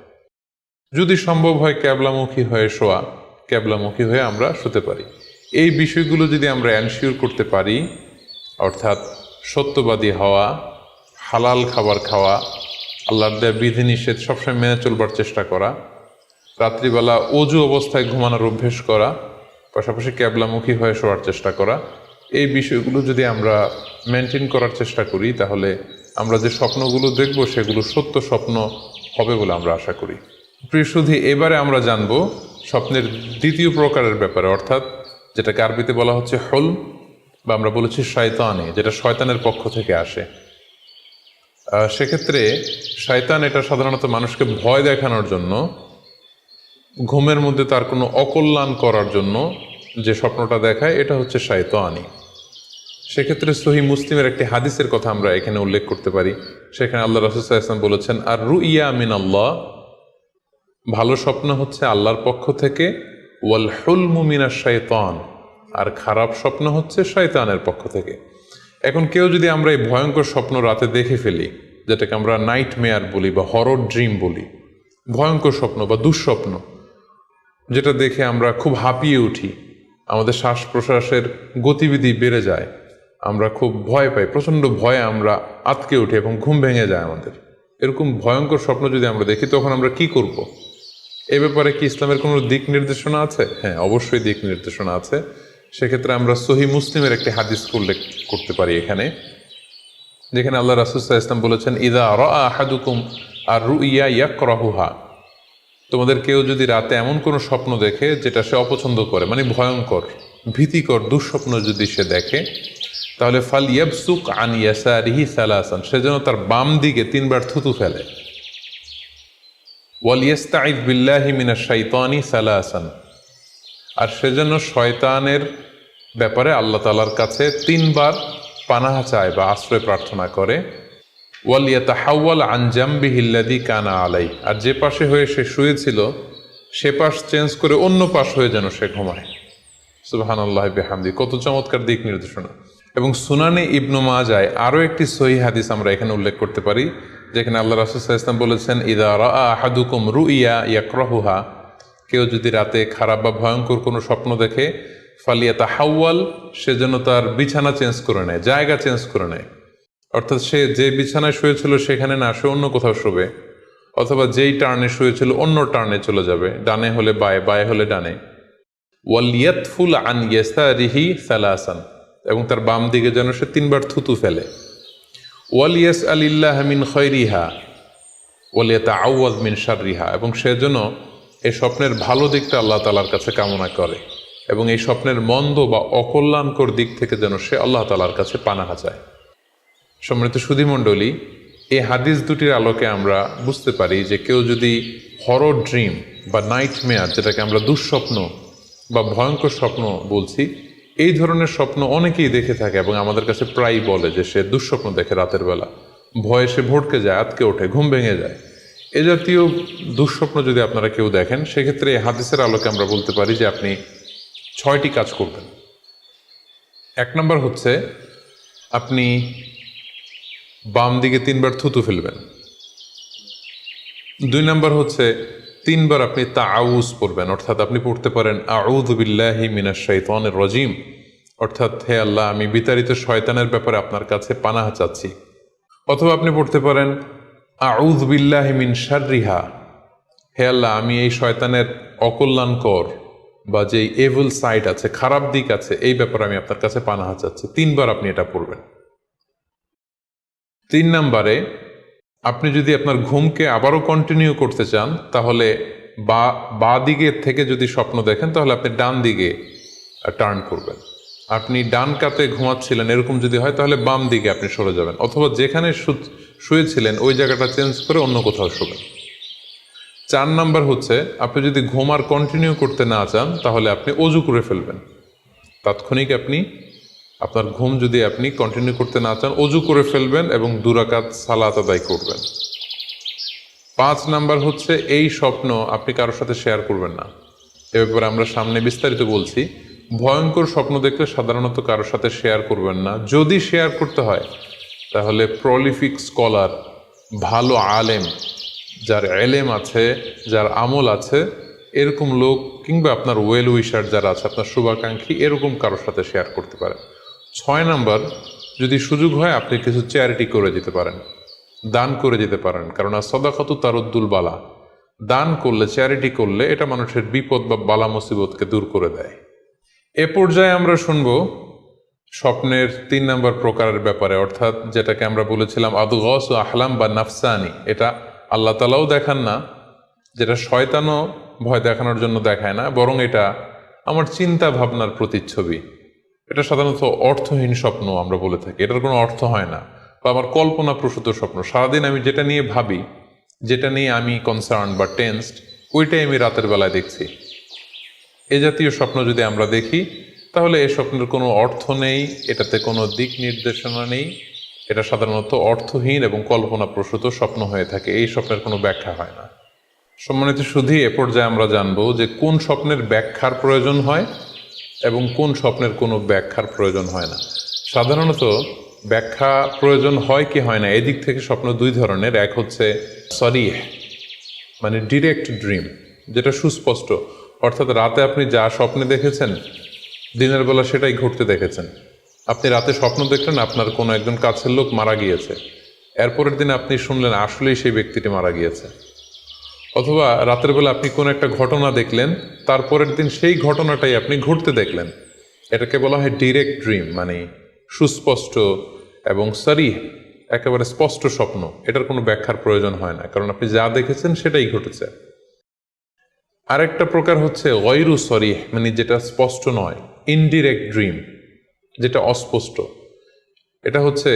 যদি সম্ভব হয় ক্যাবলামুখী হয়ে শোয়া, ক্যাবলামুখী হয়ে আমরা শুতে পারি। এই বিষয়গুলো যদি আমরা এনশিওর করতে পারি, অর্থাৎ সত্যবাদী হওয়া, হালাল খাবার খাওয়া, আল্লাহর দেয়া বিধিনিষেধ সবসময় মেনে চলবার চেষ্টা করা, রাত্রিবেলা অজু অবস্থায় ঘুমানোর অভ্যেস করা, পাশাপাশি ক্যাবলামুখী হয়ে শোয়ার চেষ্টা করা, এই বিষয়গুলো যদি আমরা মেনটেন করার চেষ্টা করি তাহলে আমরা যে স্বপ্নগুলো দেখব সেগুলো সত্য স্বপ্ন হবে বলে আমরা আশা করি। প্রিয় সুধী, এবারে আমরা জানব স্বপ্নের দ্বিতীয় প্রকারের ব্যাপারে, অর্থাৎ যেটাকে আরবিতে বলা হচ্ছে হলম, বা আমরা বলেছি শয়তানি, যেটা শয়তানের পক্ষ থেকে আসে। সেক্ষেত্রে শয়তান এটা সাধারণত মানুষকে ভয় দেখানোর জন্য, ঘুমের মধ্যে তার কোনো অকল্যাণ করার জন্য যে স্বপ্নটা দেখায়, এটা হচ্ছে শয়তানি। সেক্ষেত্রে সহিহ মুসলিমের একটি হাদিসের কথা আমরা এখানে উল্লেখ করতে পারি। সেখানে আল্লাহ রাসূল সাল্লাল্লাহু আলাইহি ওয়াসাল্লাম বলেছেন, আর রুইয়া মিন আল্লাহ, ভালো স্বপ্ন হচ্ছে আল্লাহর পক্ষ থেকে, ওয়াল হুলমু মিনাশ শাইতান, আর খারাপ স্বপ্ন হচ্ছে শয়তানের পক্ষ থেকে। এখন কেউ যদি আমরা এই ভয়ঙ্কর স্বপ্ন রাতে দেখে ফেলি, যেটাকে আমরা নাইট মেয়ার বলি বা হরর ড্রিম বলি, ভয়ঙ্কর স্বপ্ন বা দুঃস্বপ্ন, যেটা দেখে আমরা খুব হাঁপিয়ে উঠি, আমাদের শ্বাস প্রশ্বাসের গতিবিধি বেড়ে যায়, আমরা খুব ভয় পাই, প্রচণ্ড ভয়ে আমরা আতকে উঠি এবং ঘুম ভেঙে যায় আমাদের, এরকম ভয়ঙ্কর স্বপ্ন যদি আমরা দেখি তখন আমরা কি করব? এ ব্যাপারে কি ইসলামের কোনো দিক নির্দেশনা আছে? হ্যাঁ, অবশ্যই দিক নির্দেশনা আছে। সেক্ষেত্রে আমরা সহিহ মুসলিমের একটি হাদিস উল্লেখ করতে পারি এখানে, যেখানে আল্লাহ রাসূল সাল্লাল্লাহু আলাইহি ওয়াসাল্লাম বলেছেন, ইযা রাআ আহাদুকুম আর রুইয়া ইয়াকরাহুহা, তোমাদের কেউ যদি রাতে এমন কোনো স্বপ্ন দেখে যেটা সে অপছন্দ করে, মানে ভয়ঙ্কর ভীতিকর দুঃস্বপ্ন যদি সে দেখে, তাহলে ফাল ইয়াবসুক আন ইয়াসারিহি সালাসান, সে যেন তার বাম দিকে 3 বার থুতু ফেলে। ওয়াল ইস্তাইয বিল্লাহি মিনাশ শাইতানি সালাসান, আর সে যেন শয়তানের ব্যাপারে আল্লাহ তাআলার কাছে 3 বার পানাহ চায় বা আশ্রয় প্রার্থনা করে। ওয়াল ইয়াতাহাওয়াল আন জামবিহি আল্লাযী কানা আলাইহি, আর যে পাশে হয়ে সে শুয়েছিল সে পাশ চেঞ্জ করে অন্য পাশ হয়ে যেন সে ঘুমায়। সুবহানাল্লাহি বিহামদি, কত চমৎকার দিক নির্দেশনা। এবং সুনানে ইবনু মাজায় আরও একটি সহিহ হাদিস আমরা এখানে উল্লেখ করতে পারি, যেখানে আল্লাহ রাসূল সাল্লাল্লাহু আলাইহি ওয়াসাল্লাম বলেছেন, ইযা রাআ আহাদুকুম রুইয়া ইয়াকরাহুহা, কেউ যদি রাতে খারাপ বা ভয়ঙ্কর কোনো স্বপ্ন দেখে, ফালিয়াতাহাওয়াল, সে যেন তার বিছানা চেঞ্জ করে নেয়, জায়গা চেঞ্জ করে নেয়, অর্থাৎ সে যে বিছানায় শুয়েছিল সেখানে না, সে অন্য কোথাও শোবে, অথবা যেই টার্নে শুয়েছিল অন্য টার্নে চলে যাবে, ডানে হলে বায়ে, বায়ে হলে ডানে। ওয়াল ইয়াতফুল আন ইয়াসারিহি সালাসান, এবং তার বাম দিকে যেন সে 3 বার থুতু ফেলে। ওয়াল ইয়াসআলিল্লাহ মিন খায়রিহা ওয়াল ইয়াতাআওয়ায মিন শাররিহা, এবং সে যেন এই স্বপ্নের ভালো দিকটা আল্লাহ তাআলার কাছে কামনা করে, এবং এই স্বপ্নের মন্দ বা অকল্যাণকর দিক থেকে যেন সে আল্লাহ তাআলার কাছে পানাহ চায়। সম্মানিত সুধীমণ্ডলী, এই হাদিস দুটির আলোকে আমরা বুঝতে পারি যে কেউ যদি হরর ড্রিম বা নাইট মেয়ার, যেটাকে আমরা দুঃস্বপ্ন বা ভয়ঙ্কর স্বপ্ন বলছি, এই ধরনের স্বপ্ন অনেকেই দেখে থাকে এবং আমাদের কাছে প্রায়ই বলে যে সে দুঃস্বপ্ন দেখে রাতের বেলা, ভয়ে সে ভড়কে যায়, আতকে ওঠে, ঘুম ভেঙে যায়। এ জাতীয় দুঃস্বপ্ন যদি আপনারা কেউ দেখেন, সেক্ষেত্রে এই হাদিসের আলোকে আমরা বলতে পারি যে আপনি 6টি কাজ করবেন। 1 নম্বর হচ্ছে আপনি বাম দিকে 3 বার থুতু ফেলবেন। 2 নম্বর হচ্ছে 3 বার আপনি তাআউজ পড়বেন, অর্থাৎ আপনি পড়তে পারেন আউযু বিল্লাহি মিনাশ শাইতানির রাজিম, অর্থাৎ হে আল্লাহ, আমি বিতাড়িত শয়তানের ব্যাপারে আপনার কাছে পানাহ চাচ্ছি। অথবা আপনি পড়তে পারেন আউযু বিল্লাহি মিন শাররিহা, হে আল্লাহ, আমি এই শয়তানের অকল্যাণকর বা যে এভিল সাইড আছে, খারাপ দিক আছে, এই ব্যাপারে আমি আপনার কাছে পানাহ চাচ্ছি। 3 বার আপনি এটা পড়বেন। 3 নম্বরে আপনি যদি আপনার ঘুমকে আবারও কন্টিনিউ করতে চান, তাহলে বা দিকে থেকে যদি স্বপ্ন দেখেন তাহলে আপনি ডান দিকে টার্ন করবেন। আপনি ডান কাতে ঘুমাচ্ছিলেন এরকম যদি হয় তাহলে বাম দিকে আপনি সরে যাবেন, অথবা যেখানে শুয়েছিলেন ওই জায়গাটা চেঞ্জ করে অন্য কোথাও শোবেন। 4 নাম্বার হচ্ছে, আপনি যদি ঘুম আর কন্টিনিউ করতে না চান তাহলে আপনি অজু করে ফেলবেন। তাৎক্ষণিক আপনি আপনার ঘুম যদি আপনি কন্টিনিউ করতে না চান অজু করে ফেলবেন এবং 2 রাকাত সালাত আদায় করবেন। 5 নাম্বার হচ্ছে, এই স্বপ্ন আপনি কারোর সাথে শেয়ার করবেন না। এ ব্যাপারে আমরা সামনে বিস্তারিত বলছি। ভয়ঙ্কর স্বপ্ন দেখলে সাধারণত কারোর সাথে শেয়ার করবেন না। যদি শেয়ার করতে হয় তাহলে প্রলিফিক স্কলার, ভালো আলেম, যার এলেম আছে, যার আমল আছে, এরকম লোক, কিংবা আপনার ওয়েল উইশার যারা আছে, আপনার শুভাকাঙ্ক্ষী, এরকম কারোর সাথে শেয়ার করতে পারেন। 6 নাম্বার, যদি সুযোগ হয় আপনি কিছু চ্যারিটি করে দিতে পারেন, দান করে দিতে পারেন, কারণ সদাকাতু তারুদ্দুল বালা, দান করলে, চ্যারিটি করলে এটা মানুষের বিপদ বা বালা মুসিবতকে দূর করে দেয়। এ পর্যায়ে আমরা শুনবো স্বপ্নের 3 নম্বর প্রকারের ব্যাপারে, অর্থাৎ যেটাকে আমরা বলেছিলাম আদগাস ও আহলাম বা নাফসানি। এটা আল্লাহ তাআলাও দেখান না, যেটা শয়তানও ভয় দেখানোর জন্য দেখায় না, বরং এটা আমার চিন্তা ভাবনার প্রতিচ্ছবি। এটা সাধারণত অর্থহীন স্বপ্ন আমরা বলে থাকি, এটার কোনো অর্থ হয় না, বা আমার কল্পনা প্রসূত স্বপ্ন। সারাদিন আমি যেটা নিয়ে ভাবি, যেটা নিয়ে আমি কনসার্ন বা টেন্সড, ওইটাই আমি রাতের বেলায় দেখছি। এ জাতীয় স্বপ্ন যদি আমরা দেখি তাহলে এই স্বপ্নের কোনো অর্থ নেই, এটাতে কোনো দিক নির্দেশনা নেই, এটা সাধারণত অর্থহীন এবং কল্পনাপ্রসূত স্বপ্ন হয়ে থাকে। এই স্বপ্নের কোনো ব্যাখ্যা হয় না। সম্মানিত সুধী, এ পর্যায়ে আমরা জানবো যে কোন স্বপ্নের ব্যাখ্যার প্রয়োজন হয় এবং কোন স্বপ্নের কোনো ব্যাখ্যার প্রয়োজন হয় না। সাধারণত ব্যাখ্যা প্রয়োজন হয় কি হয় না, এদিক থেকে স্বপ্ন 2 ধরনের। এক হচ্ছে সরিহ, মানে ডিরেক্ট ড্রিম, যেটা সুস্পষ্ট, অর্থাৎ রাতে আপনি যা স্বপ্নে দেখেছেন দিনের বেলা সেটাই ঘটতে দেখেছেন। আপনি রাতে স্বপ্ন দেখলেন আপনার কোনো একজন কাছের লোক মারা গিয়েছে, এরপরের দিন আপনি শুনলেন আসলেই সেই ব্যক্তিটি মারা গিয়েছে। অথবা রাতের বেলা আপনি কোনো একটা ঘটনা দেখলেন, তারপরের দিন সেই ঘটনাটাই আপনি ঘটতে দেখলেন। এটাকে বলা হয় ডিরেক্ট ড্রিম, মানে সুস্পষ্ট এবং সরিহ, একেবারে স্পষ্ট স্বপ্ন। এটার কোনো ব্যাখ্যার প্রয়োজন হয় না, কারণ আপনি যা দেখেছেন সেটাই ঘটেছে। আরেকটা প্রকার হচ্ছে গয়রু সরিহ, মানে যেটা স্পষ্ট নয়, ইনডিরেক্ট ড্রিম, যেটা অস্পষ্ট। এটা হচ্ছে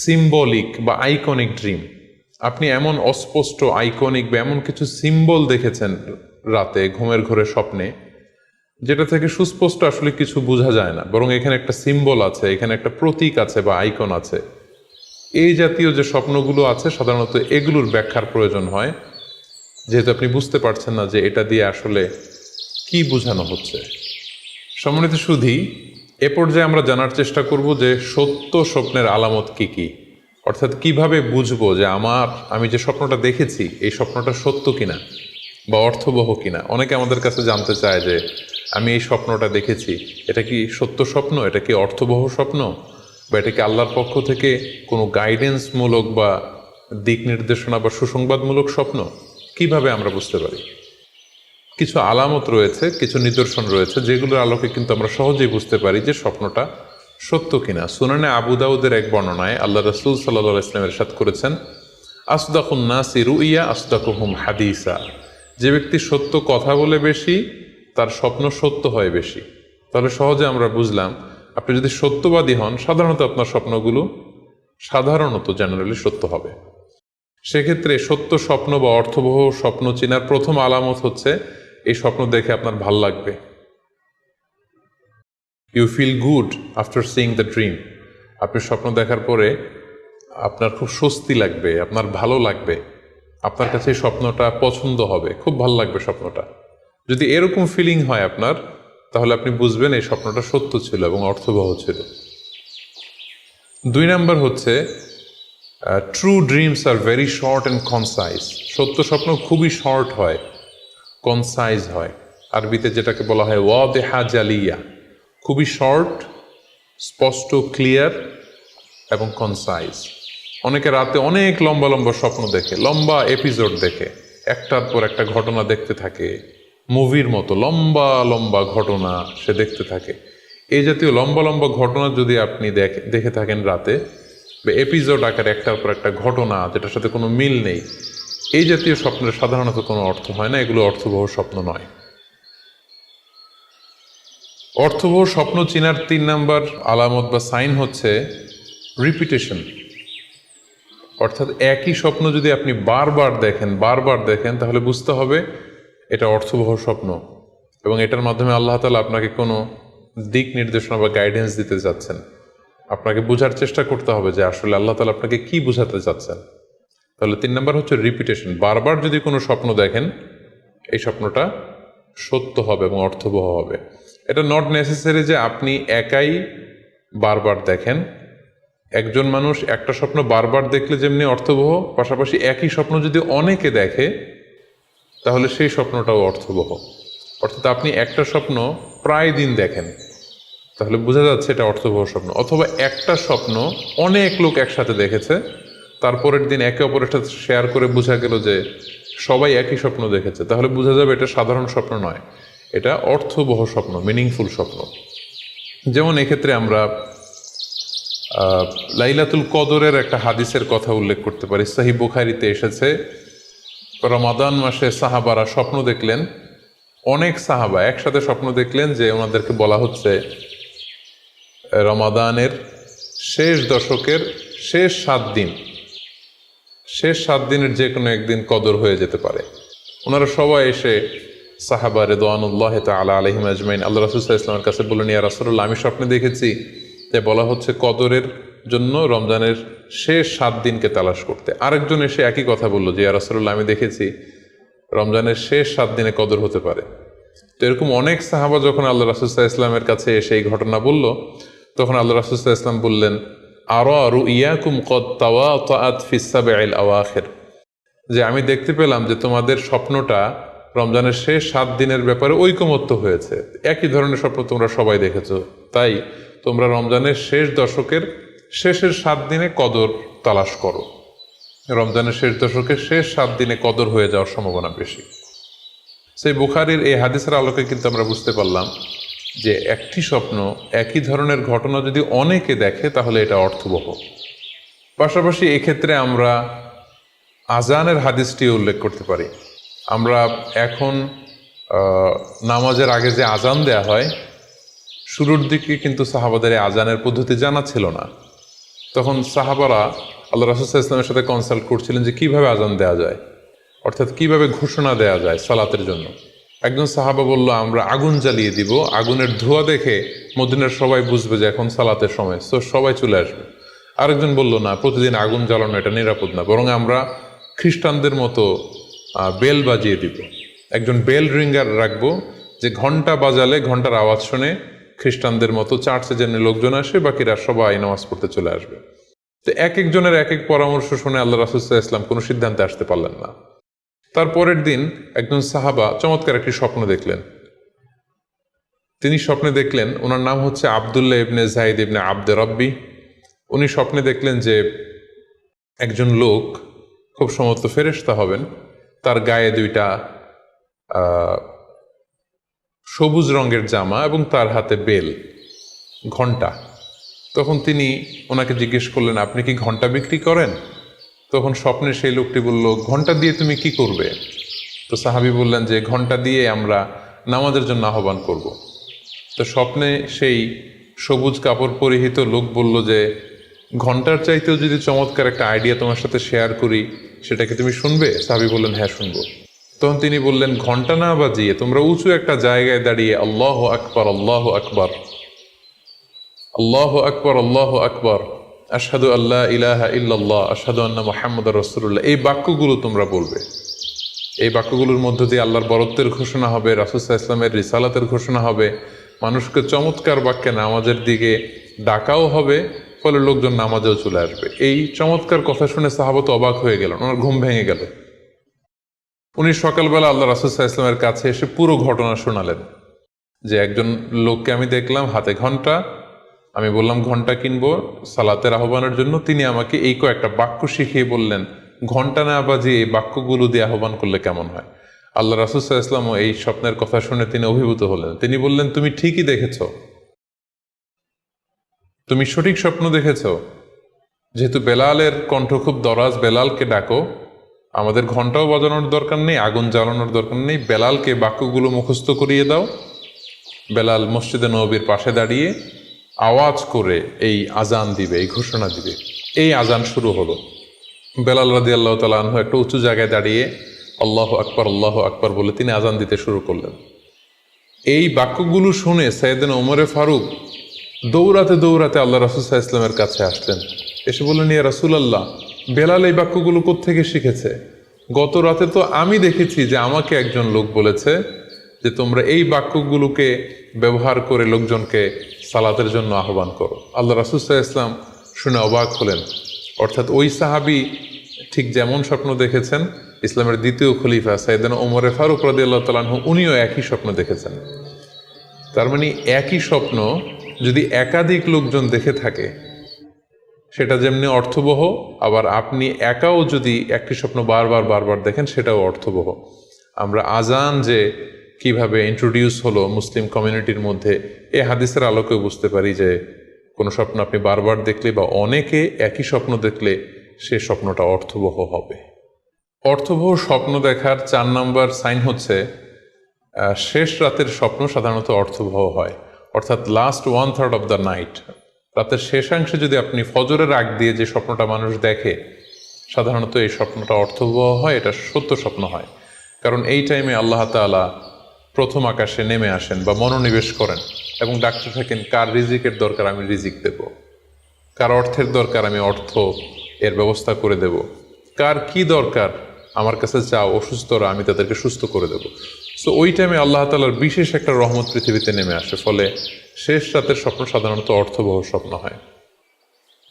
সিম্বলিক বা আইকনিক ড্রিম। আপনি এমন অস্পষ্ট, আইকনিক বা এমন কিছু সিম্বল দেখেছেন রাতে ঘুমের ঘোরে স্বপ্নে, যেটা থেকে সুস্পষ্ট আসলে কিছু বোঝা যায় না, বরং এখানে একটা সিম্বল আছে, এখানে একটা প্রতীক আছে বা আইকন আছে। এই জাতীয় যে স্বপ্নগুলো আছে সাধারণত এগুলোর ব্যাখ্যার প্রয়োজন হয়, যেহেতু আপনি বুঝতে পারছেন না যে এটা দিয়ে আসলে কি বোঝানো হচ্ছে। সম্মানিত সুধী, এ পর্যায়ে আমরা জানার চেষ্টা করব যে সত্য স্বপ্নের আলামত কি কি, অর্থাৎ কিভাবে বুঝবো যে আমি যে স্বপ্নটা দেখেছি এই স্বপ্নটা সত্য কিনা বা অর্থবহ কিনা। অনেকে আমাদের কাছে জানতে চায় যে আমি এই স্বপ্নটা দেখেছি, এটা কি সত্য স্বপ্ন, এটা কি অর্থবহ স্বপ্ন, বা এটা কি আল্লাহর পক্ষ থেকে কোনো গাইডেন্সমূলক বা দিক নির্দেশনা বা সুসংবাদমূলক স্বপ্ন। কিভাবে আমরা বুঝতে পারি? কিছু আলামত রয়েছে, কিছু নিদর্শন রয়েছে, যেগুলোর আলোকে কিন্তু আমরা সহজেই বুঝতে পারি যে স্বপ্নটা সত্য কিনা। সুনানে আবু দাউদের এক বর্ণনায় আল্লাহ রাসূল সাল্লাল্লাহু আলাইহি ওয়াসাল্লাম ইরশাদ করেছেন, আসদাকুন নাসি রুইয়া আসদাকুহুম হাদিসা। যে ব্যক্তি সত্য কথা বলে বেশি, তার স্বপ্ন সত্য হয় বেশি। তাহলে সহজে আমরা বুঝলাম, আপনি যদি সত্যবাদী হন সাধারণত আপনার স্বপ্নগুলো জেনারেলি সত্য হবে। সেক্ষেত্রে সত্য স্বপ্ন বা অর্থবহ স্বপ্ন চেনার প্রথম আলামত হচ্ছে এই স্বপ্ন দেখে আপনার ভাল লাগবে। You feel good after seeing the dream. আপনি স্বপ্ন দেখার পরে আপনার খুব স্বস্তি লাগবে, আপনার ভালো লাগবে, আপনার কাছে এই স্বপ্নটা পছন্দ হবে, খুব ভালো লাগবে স্বপ্নটা। যদি এরকম ফিলিং হয় আপনার, তাহলে আপনি বুঝবেন এই স্বপ্নটা সত্য ছিল এবং অর্থবহ ছিল। 2 নাম্বার হচ্ছে true dreams are very short and concise. সত্য স্বপ্ন খুবই শর্ট হয়, কনসাইজ হয়। আরবিতে যেটাকে বলা হয় ওয়াদেহা জালিয়া, খুবই শর্ট, স্পষ্ট, ক্লিয়ার এবং কনসাইজ। অনেকে রাতে অনেক লম্বা লম্বা স্বপ্ন দেখে, লম্বা এপিসোড দেখে, একটার পর একটা ঘটনা দেখতে থাকে, মুভির মতো লম্বা লম্বা ঘটনা সে দেখতে থাকে। এই জাতীয় লম্বা লম্বা ঘটনা যদি আপনি দেখে থাকেন রাতে, বা এপিসোড আকারে একটার পর একটা ঘটনা যেটার সাথে কোনো মিল নেই, এই জাতীয় স্বপ্নের সাধারণত কোনো অর্থ হয় না, এগুলো অর্থবহ স্বপ্ন নয়। অর্থবহ স্বপ্ন চিনার 3 নাম্বার আলামত বা সাইন হচ্ছে রিপিটেশন। অর্থাৎ একই স্বপ্ন যদি আপনি বারবার দেখেন তাহলে বুঝতে হবে এটা অর্থবহ স্বপ্ন, এবং এটার মাধ্যমে আল্লাহ তাআলা আপনাকে কোনো দিক নির্দেশনা বা গাইডেন্স দিতে যাচ্ছেন। আপনাকে বোঝার চেষ্টা করতে হবে যে আসলে আল্লাহ তাআলা আপনাকে কি বোঝাতে চাচ্ছেন। তাহলে 3 নাম্বার হচ্ছে রিপিটেশন। বারবার যদি কোনো স্বপ্ন দেখেন, এই স্বপ্নটা সত্য হবে এবং অর্থবহ হবে। এটা নট নেসেসারি যে আপনি একাই বারবার দেখেন। একজন মানুষ একটা স্বপ্ন বারবার দেখলে যেমনি অর্থবহ, পাশাপাশি একই স্বপ্ন যদি অনেকে দেখে তাহলে সেই স্বপ্নটাও অর্থবহ। অর্থাৎ আপনি একটা স্বপ্ন প্রায় দিন দেখেন, তাহলে বোঝা যাচ্ছে এটা অর্থবহ স্বপ্ন। অথবা একটা স্বপ্ন অনেক লোক একসাথে দেখেছে, তারপরের দিন একে অপরের সাথে শেয়ার করে বোঝা গেল যে সবাই একই স্বপ্ন দেখেছে, তাহলে বোঝা যাবে এটা সাধারণ স্বপ্ন নয়, এটা অর্থবহ স্বপ্ন, মিনিংফুল স্বপ্ন। যেমন এক্ষেত্রে আমরা লাইলাতুল কদরের একটা হাদিসের কথা উল্লেখ করতে পারি। সহিহ বুখারীতে এসেছে, রমাদান মাসে সাহাবারা স্বপ্ন দেখলেন, অনেক সাহাবা একসাথে স্বপ্ন দেখলেন যে ওনাদেরকে বলা হচ্ছে রমাদানের শেষ দশকের শেষ 7 দিনের যে কোনো একদিন কদর হয়ে যেতে পারে। ওনারা সবাই এসে সাহাবা রিদওয়ানুল্লাহ তাআলা আলাইহিম আজমাইন আল্লাহ রাসূল সাল্লাল্লাহু আলাইহি ওয়াসাল্লামের কাছে বললেন, ইয়া রাসূলুল্লাহ, আমি স্বপ্নে দেখেছি যে বলা হচ্ছে কদরের জন্য রমজানের শেষ 7 দিনকে তালাশ করতে। আরেকজন এসে একই কথা বলল যে ইয়া রাসূলুল্লাহ, আমি দেখেছি রমজানের শেষ 7 দিনে কদর হতে পারে। তো এরকম অনেক সাহাবা যখন আল্লাহ রাসূল সাল্লাল্লাহু আলাইহি ওয়াসাল্লামের কাছে এসে এই ঘটনা বলল, তখন আল্লাহ রাসূল সাল্লাল্লাহু আলাইহি ওয়াসাল্লাম বললেন, আরা রুইয়াকুম কদ তাওয়াতাআত ফিস সাবঈল আওয়াখির, যে আমি দেখতে পেলাম যে তোমাদের স্বপ্নটা রমজানের শেষ 7 দিনের ব্যাপারে ঐকমত্য হয়েছে। একই ধরনের স্বপ্ন তোমরা সবাই দেখেছো, তাই তোমরা রমজানের শেষ দশকের শেষের 7 দিনে কদর তালাশ করো। রমজানের শেষ দশকের শেষ 7 দিনে কদর হয়ে যাওয়ার সম্ভাবনা বেশি। সেই বুখারীর এই হাদিসের আলোকে কিন্তু আমরা বুঝতে পারলাম যে একটি স্বপ্ন, একই ধরনের ঘটনা যদি অনেকে দেখে তাহলে এটা অর্থবহ। পাশাপাশি এক্ষেত্রে আমরা আজানের হাদিসটি উল্লেখ করতে পারি। আমরা এখন নামাজের আগে যে আজান দেয়া হয়, শুরুর দিকে কিন্তু সাহাবাদের এই আজানের পদ্ধতি জানা ছিল না। তখন সাহাবারা আল্লাহ রাসূল সাল্লাল্লাহু আলাইহি ওয়াসাল্লামের সাথে কনসাল্ট করছিলেন যে কিভাবে আজান দেওয়া যায়, অর্থাৎ কিভাবে ঘোষণা দেওয়া যায় সালাতের জন্য। একজন সাহাবা বলল, আমরা আগুন জ্বালিয়ে দিব, আগুনের ধোঁয়া দেখে মদিনার সবাই বুঝবে যে এখন সালাতের সময়, তো সবাই চলে আসবে। আরেকজন বলল, না, প্রতিদিন আগুন জ্বালানো এটা নিরাপদ না, বরং আমরা খ্রিস্টানদের মতো বেল বাজিয়ে দিব। একজন বেল রিঙ্গার রাখবো, যে ঘন্টা বাজালে ঘন্টার আওয়াজ শুনে খ্রিস্টানদের মতো চার্চে যেমনি লোকজন আসে, বাকিরা সবাই নামাজ পড়তে চলে আসবে। তো এক একজনের এক এক পরামর্শ শুনে আল্লাহ রাসূল সাল্লাল্লাহু আলাইহি ওয়াসাল্লাম কোনো সিদ্ধান্তে আসতে পারলেন না। তারপরের দিন একজন সাহাবা চমৎকার একটি স্বপ্ন দেখলেন। তিনি স্বপ্নে দেখলেন, ওনার নাম হচ্ছে আব্দুল্লাহ ইবনে যায়েদ ইবনে আব্দে রব্বি। উনি স্বপ্নে দেখলেন যে একজন লোক, খুব সম্ভবত ফেরেশতা হবেন, তার গায়ে 2টা সবুজ রঙের জামা এবং তার হাতে বেল, ঘণ্টা। তখন তিনি ওনাকে জিজ্ঞেস করলেন, আপনি কি ঘণ্টা বিক্রি করেন? তখন স্বপ্নে সেই লোকটি বলল, ঘণ্টা দিয়ে তুমি কি করবে? তো সাহাবী বললেন যে ঘণ্টা দিয়ে আমরা নামাজের জন্য আহ্বান করব। তো স্বপ্নে সেই সবুজ কাপড় পরিহিত লোক বলল যে ঘণ্টার চাইতেও যদি চমৎকার একটা আইডিয়া তোমার সাথে শেয়ার করি, সেটা কি তুমি শুনবে? সাহাবী বললেন, হ্যাঁ, শুনবো। তখন তিনি বললেন, ঘণ্টা না বাজিয়ে তোমরা উঁচু একটা জায়গায় দাঁড়িয়ে আল্লাহু আকবার, আল্লাহু আকবার, আল্লাহু আকবার, আল্লাহু আকবার, আশহাদু আল্লা ইলাহা ইল্লাল্লাহ, আশহাদু আন্না মুহাম্মাদুর রাসূলুল্লাহ, এই বাক্যগুলো তোমরা বলবে। এই বাক্যগুলোর মধ্য দিয়ে আল্লাহর বরত্বের ঘোষণা হবে, রাসূল সাল্লাল্লাহু আলাইহি ওয়াসাল্লামের রিসালাতের ঘোষণা হবে, মানুষকে চমৎকার বাক্যে নামাজের দিকে ডাকাও হবে, ফলে লোকজন নামাজেও চলে আসবে। এই চমৎকার কথা শুনে সাহাবা তো অবাক হয়ে গেল, ওনার ঘুম ভেঙে গেল। উনি সকালবেলা আল্লাহ রাসূল সাল্লাল্লাহু আলাইহি ওয়াসাল্লামের কাছে এসে পুরো ঘটনা শোনালেন যে একজন লোককে আমি দেখলাম হাতে ঘণ্টা, আমি বললাম ঘণ্টা কিনবো সালাতের আহ্বানের জন্য, তিনি আমাকে এই কয়েকটা বাক্য শিখিয়ে বললেন, ঘণ্টা না বাজিয়ে এই বাক্যগুলো দিয়ে আহ্বান করলে কেমন হয়। আল্লাহ রাসূল সাল্লাল্লাহু আলাইহি ওয়াসাল্লাম এই স্বপ্নের কথা শুনে তিনি অভিভূত হলেন। তিনি বললেন, তুমি ঠিকই দেখেছ, তুমি সঠিক স্বপ্ন দেখেছ। যেহেতু বেলালের কণ্ঠ খুব দরাজ, বেলালকে ডাকো, আমাদের ঘন্টাও বাজানোর দরকার নেই, আগুন জ্বালানোর দরকার নেই। বেলালকে বাক্যগুলো মুখস্থ করিয়ে দাও। বেলাল মসজিদে নববীর পাশে দাঁড়িয়ে আওয়াজ করে এই আজান দিবে, এই ঘোষণা দিবে। এই আজান শুরু হলো। বেলাল রাদিয়াল্লাহু তাআলা আনহু একটা উঁচু জায়গায় দাঁড়িয়ে আল্লাহু আকবার বলে তিনি আজান দিতে শুরু করলেন। এই বাক্যগুলো শুনে সাইয়েদনা ওমরে ফারুক দৌড়াতে দৌড়াতে আল্লাহ রাসূল সাল্লাল্লাহু আলাইহি ওয়াসাল্লামের কাছে আসলেন। এসে বললেন, ইয়া রাসূলুল্লাহ, বেলাল এই বাক্যগুলো কোত্থেকে শিখেছে? গত রাতে তো আমি দেখেছি যে আমাকে একজন লোক বলেছে যে তোমরা এই বাক্যগুলোকে ব্যবহার করে লোকজনকে সালাতের জন্য আহ্বান করো। আল্লাহ রাসূল সাল্লাল্লাহু আলাইহি ওয়াসাল্লাম শুনে অবাক হলেন। অর্থাৎ ওই সাহাবী ঠিক যেমন স্বপ্ন দেখেছেন, ইসলামের দ্বিতীয় খলিফা সাইয়েদনা ওমরে ফারুক রাদিয়াল্লাহু তাআলা আনহু উনিও একই স্বপ্ন দেখেছেন। তার মানে একই স্বপ্ন যদি একাধিক লোকজন দেখে থাকে সেটা যেমনি অর্থবহ, আবার আপনি একাও যদি একটি স্বপ্ন বারবার দেখেন সেটাও অর্থবহ। আমরা আজান যে কিভাবে ইন্ট্রোডিউস হলো মুসলিম কমিউনিটির মধ্যে, এই হাদিসের আলোকে বুঝতে পারি যে কোনো স্বপ্ন আপনি বারবার দেখলে বা অনেকে একই স্বপ্ন দেখলে সে স্বপ্নটা অর্থবহ হবে। অর্থবহ স্বপ্ন দেখার 4 নম্বর সাইন হচ্ছে শেষ রাতের স্বপ্ন সাধারণত অর্থবহ হয়। অর্থাৎ লাস্ট 1/3 অফ দ্য নাইট, রাতের শেষাংশে যদি আপনি ফজরের আগ দিয়ে যে স্বপ্নটা মানুষ দেখে, সাধারণত এই স্বপ্নটা অর্থবহ হয়, এটা সত্য স্বপ্ন হয়। কারণ এই টাইমে আল্লাহ তাআলা প্রথম আকাশে নেমে আসেন বা মনোনিবেশ করেন এবং ডাকতে থাকেন, কার রিজিকের দরকার আমি রিজিক দেব, কার অর্থের দরকার আমি অর্থ এর ব্যবস্থা করে দেব, কার কি দরকার আমার কাছে চাও, অসুস্থরা আমি তাদেরকে সুস্থ করে দেব। সো ওই টাইমে আল্লাহ তাআলার বিশেষ একটা রহমত পৃথিবীতে নেমে আসে, ফলে শেষ রাতের স্বপ্ন সাধারণত অর্থবহ স্বপ্ন হয়।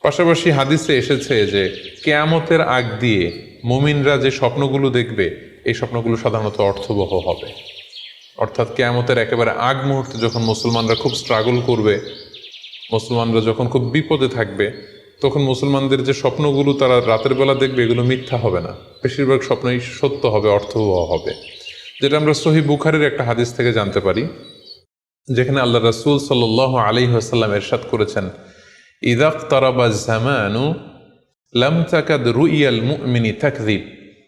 পাশাপাশি হাদিসে এসেছে যে কিয়ামতের আগ দিয়ে মুমিনরা যে স্বপ্নগুলো দেখবে এই স্বপ্নগুলো সাধারণত অর্থবহ হবে। অর্থাৎ কিয়ামতের একেবারে আগ মুহূর্তে যখন মুসলমানরা খুব স্ট্রাগল করবে, মুসলমানরা যখন খুব বিপদে থাকবে, তখন মুসলমানদের যে স্বপ্নগুলো তারা রাতের বেলা দেখবে এগুলো মিথ্যা হবে না, বেশিরভাগ স্বপ্নই সত্য হবে, অর্থবহ হবে। যেটা আমরা সহিহ বুখারীর একটা হাদিস থেকে জানতে পারি, যেখানে আল্লাহ রাসূল সাল্লাল্লাহু আলাইহি ওয়াসাল্লাম ইরশাদ করেছেন, ইযা ইকতারাবা যামানু লাম তাকাদ রুইয়াল মুমিনি তাকযিব।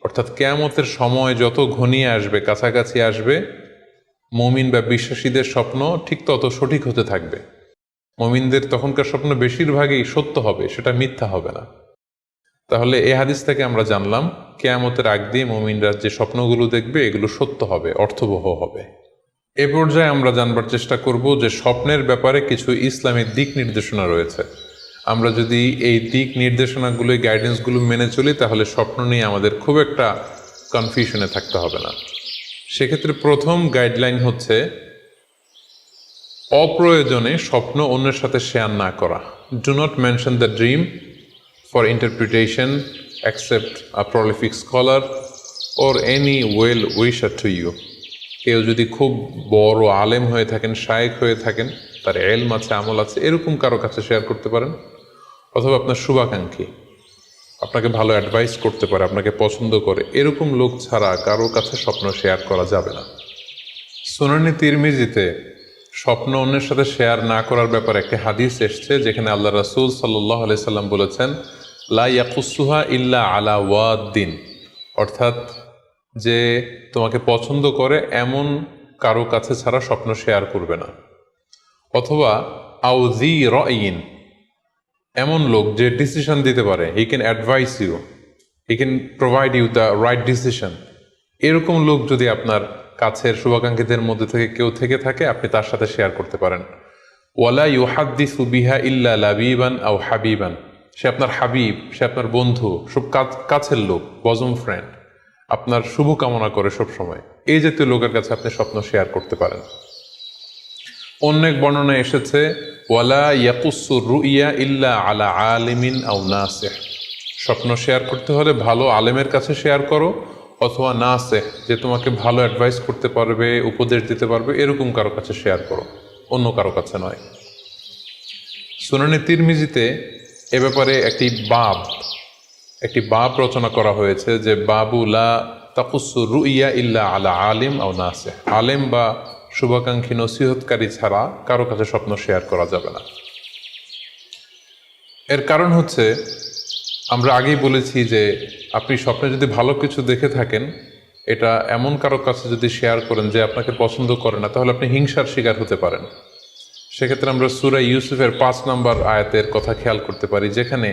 অর্থাৎ কিয়ামতের সময় যত ঘনিয়ে আসবে, কাছাকাছি আসবে, মুমিন বা বিশ্বাসীদের স্বপ্ন ঠিক তত সঠিক হতে থাকবে। মুমিনদের তখনকার স্বপ্ন বেশিরভাগই সত্য হবে, সেটা মিথ্যা হবে না। তাহলে এই হাদিস থেকে আমরা জানলাম কিয়ামতের আগ দিয়ে মুমিনরা যে স্বপ্নগুলো দেখবে এগুলো সত্য হবে, অর্থবহ হবে। এ পর্যায়ে আমরা জানবার চেষ্টা করব যে স্বপ্নের ব্যাপারে কিছু ইসলামের দিক নির্দেশনা রয়েছে। আমরা যদি এই দিক নির্দেশনাগুলো, গাইডেন্সগুলো মেনে চলি, তাহলে স্বপ্ন নিয়ে আমাদের খুব একটা কনফিউশনে থাকতে হবে না। সেক্ষেত্রে প্রথম গাইডলাইন হচ্ছে অপ্রয়োজনে স্বপ্ন অন্যের সাথে শেয়ার না করা। Do not mention the dream for interpretation except a prolific scholar or any well wisher to you. কেউ যদি খুব বড় আলেম হয়ে থাকেন, শায়েখ হয়ে থাকেন, তার এলম আছে, আমল আছে, এরকম কারো কাছে শেয়ার করতে পারেন। অথবা আপনার শুভাকাঙ্ক্ষী আপনাকে ভালো অ্যাডভাইস করতে পারে, আপনাকে পছন্দ করে, এরকম লোক ছাড়া কারো কাছে স্বপ্ন শেয়ার করা যাবে না। সুনানে তিরমিজিতে স্বপ্ন অন্যের সাথে শেয়ার না করার ব্যাপারে একটি হাদিস এসছে, যেখানে আল্লাহ রাসূল সাল্লাল্লাহু আলাইহি সাল্লাম বলেছেন, লা ইয়াকুসুহা ইল্লা আলা ওয়াদ্দিন। অর্থাৎ যে তোমাকে পছন্দ করে এমন কারো কাছে ছাড়া স্বপ্ন শেয়ার করবে না। অথবা আউজি রাইন, এমন লোক যে ডিসিশন দিতে পারে, he can advise you, he can provide you the right decision, এরকম লোক যদি আপনার কাছের শুভাকাঙ্ক্ষীদের মধ্যে থেকে কেউ থেকে থাকে, আপনি তার সাথে শেয়ার করতে পারেন। ওয়ালা ইউহাদ্দিসু বিহা ইল্লা লাবিবান আও হাবিবান, সে আপনার হাবিব, সে আপনার বন্ধু, সব কাছের লোক, বজম ফ্রেন্ড, আপনার শুভ কামনা করে সব সময়, এই জাতীয় লোকের কাছে আপনি স্বপ্ন শেয়ার করতে পারেন। অন্য এক বর্ণনায় এসেছে, ওয়ালা ইয়াকুসু রুইয়া ইল্লা আলা আলিমিন আও নাসিহ, স্বপ্ন শেয়ার করতে হলে ভালো আলেমের কাছে শেয়ার করো, অথবা নাসিহ, যে তোমাকে ভালো অ্যাডভাইস করতে পারবে, উপদেশ দিতে পারবে, এরকম কারো কাছে শেয়ার করো, অন্য কারো কাছে নয়। সুনানে তিরমিজিতে এ ব্যাপারে একটি বাব রচনা করা হয়েছে, যে বাবু লা তাকুসু রুইয়া ইল্লা আলা আলিম আও নাসিহ, আলেম বা শুভাকাঙ্ক্ষী নসিহতকারী ছাড়া কারো কাছে স্বপ্ন শেয়ার করা যাবে না। এর কারণ হচ্ছে আমরা আগেই বলেছি যে আপনি স্বপ্নে যদি ভালো কিছু দেখে থাকেন, এটা এমন কারো কাছে যদি শেয়ার করেন যে আপনাকে পছন্দ করে না, তাহলে আপনি হিংসার শিকার হতে পারেন। সেক্ষেত্রে আমরা সূরা ইউসুফের 5 নম্বর আয়াতের কথা খেয়াল করতে পারি, যেখানে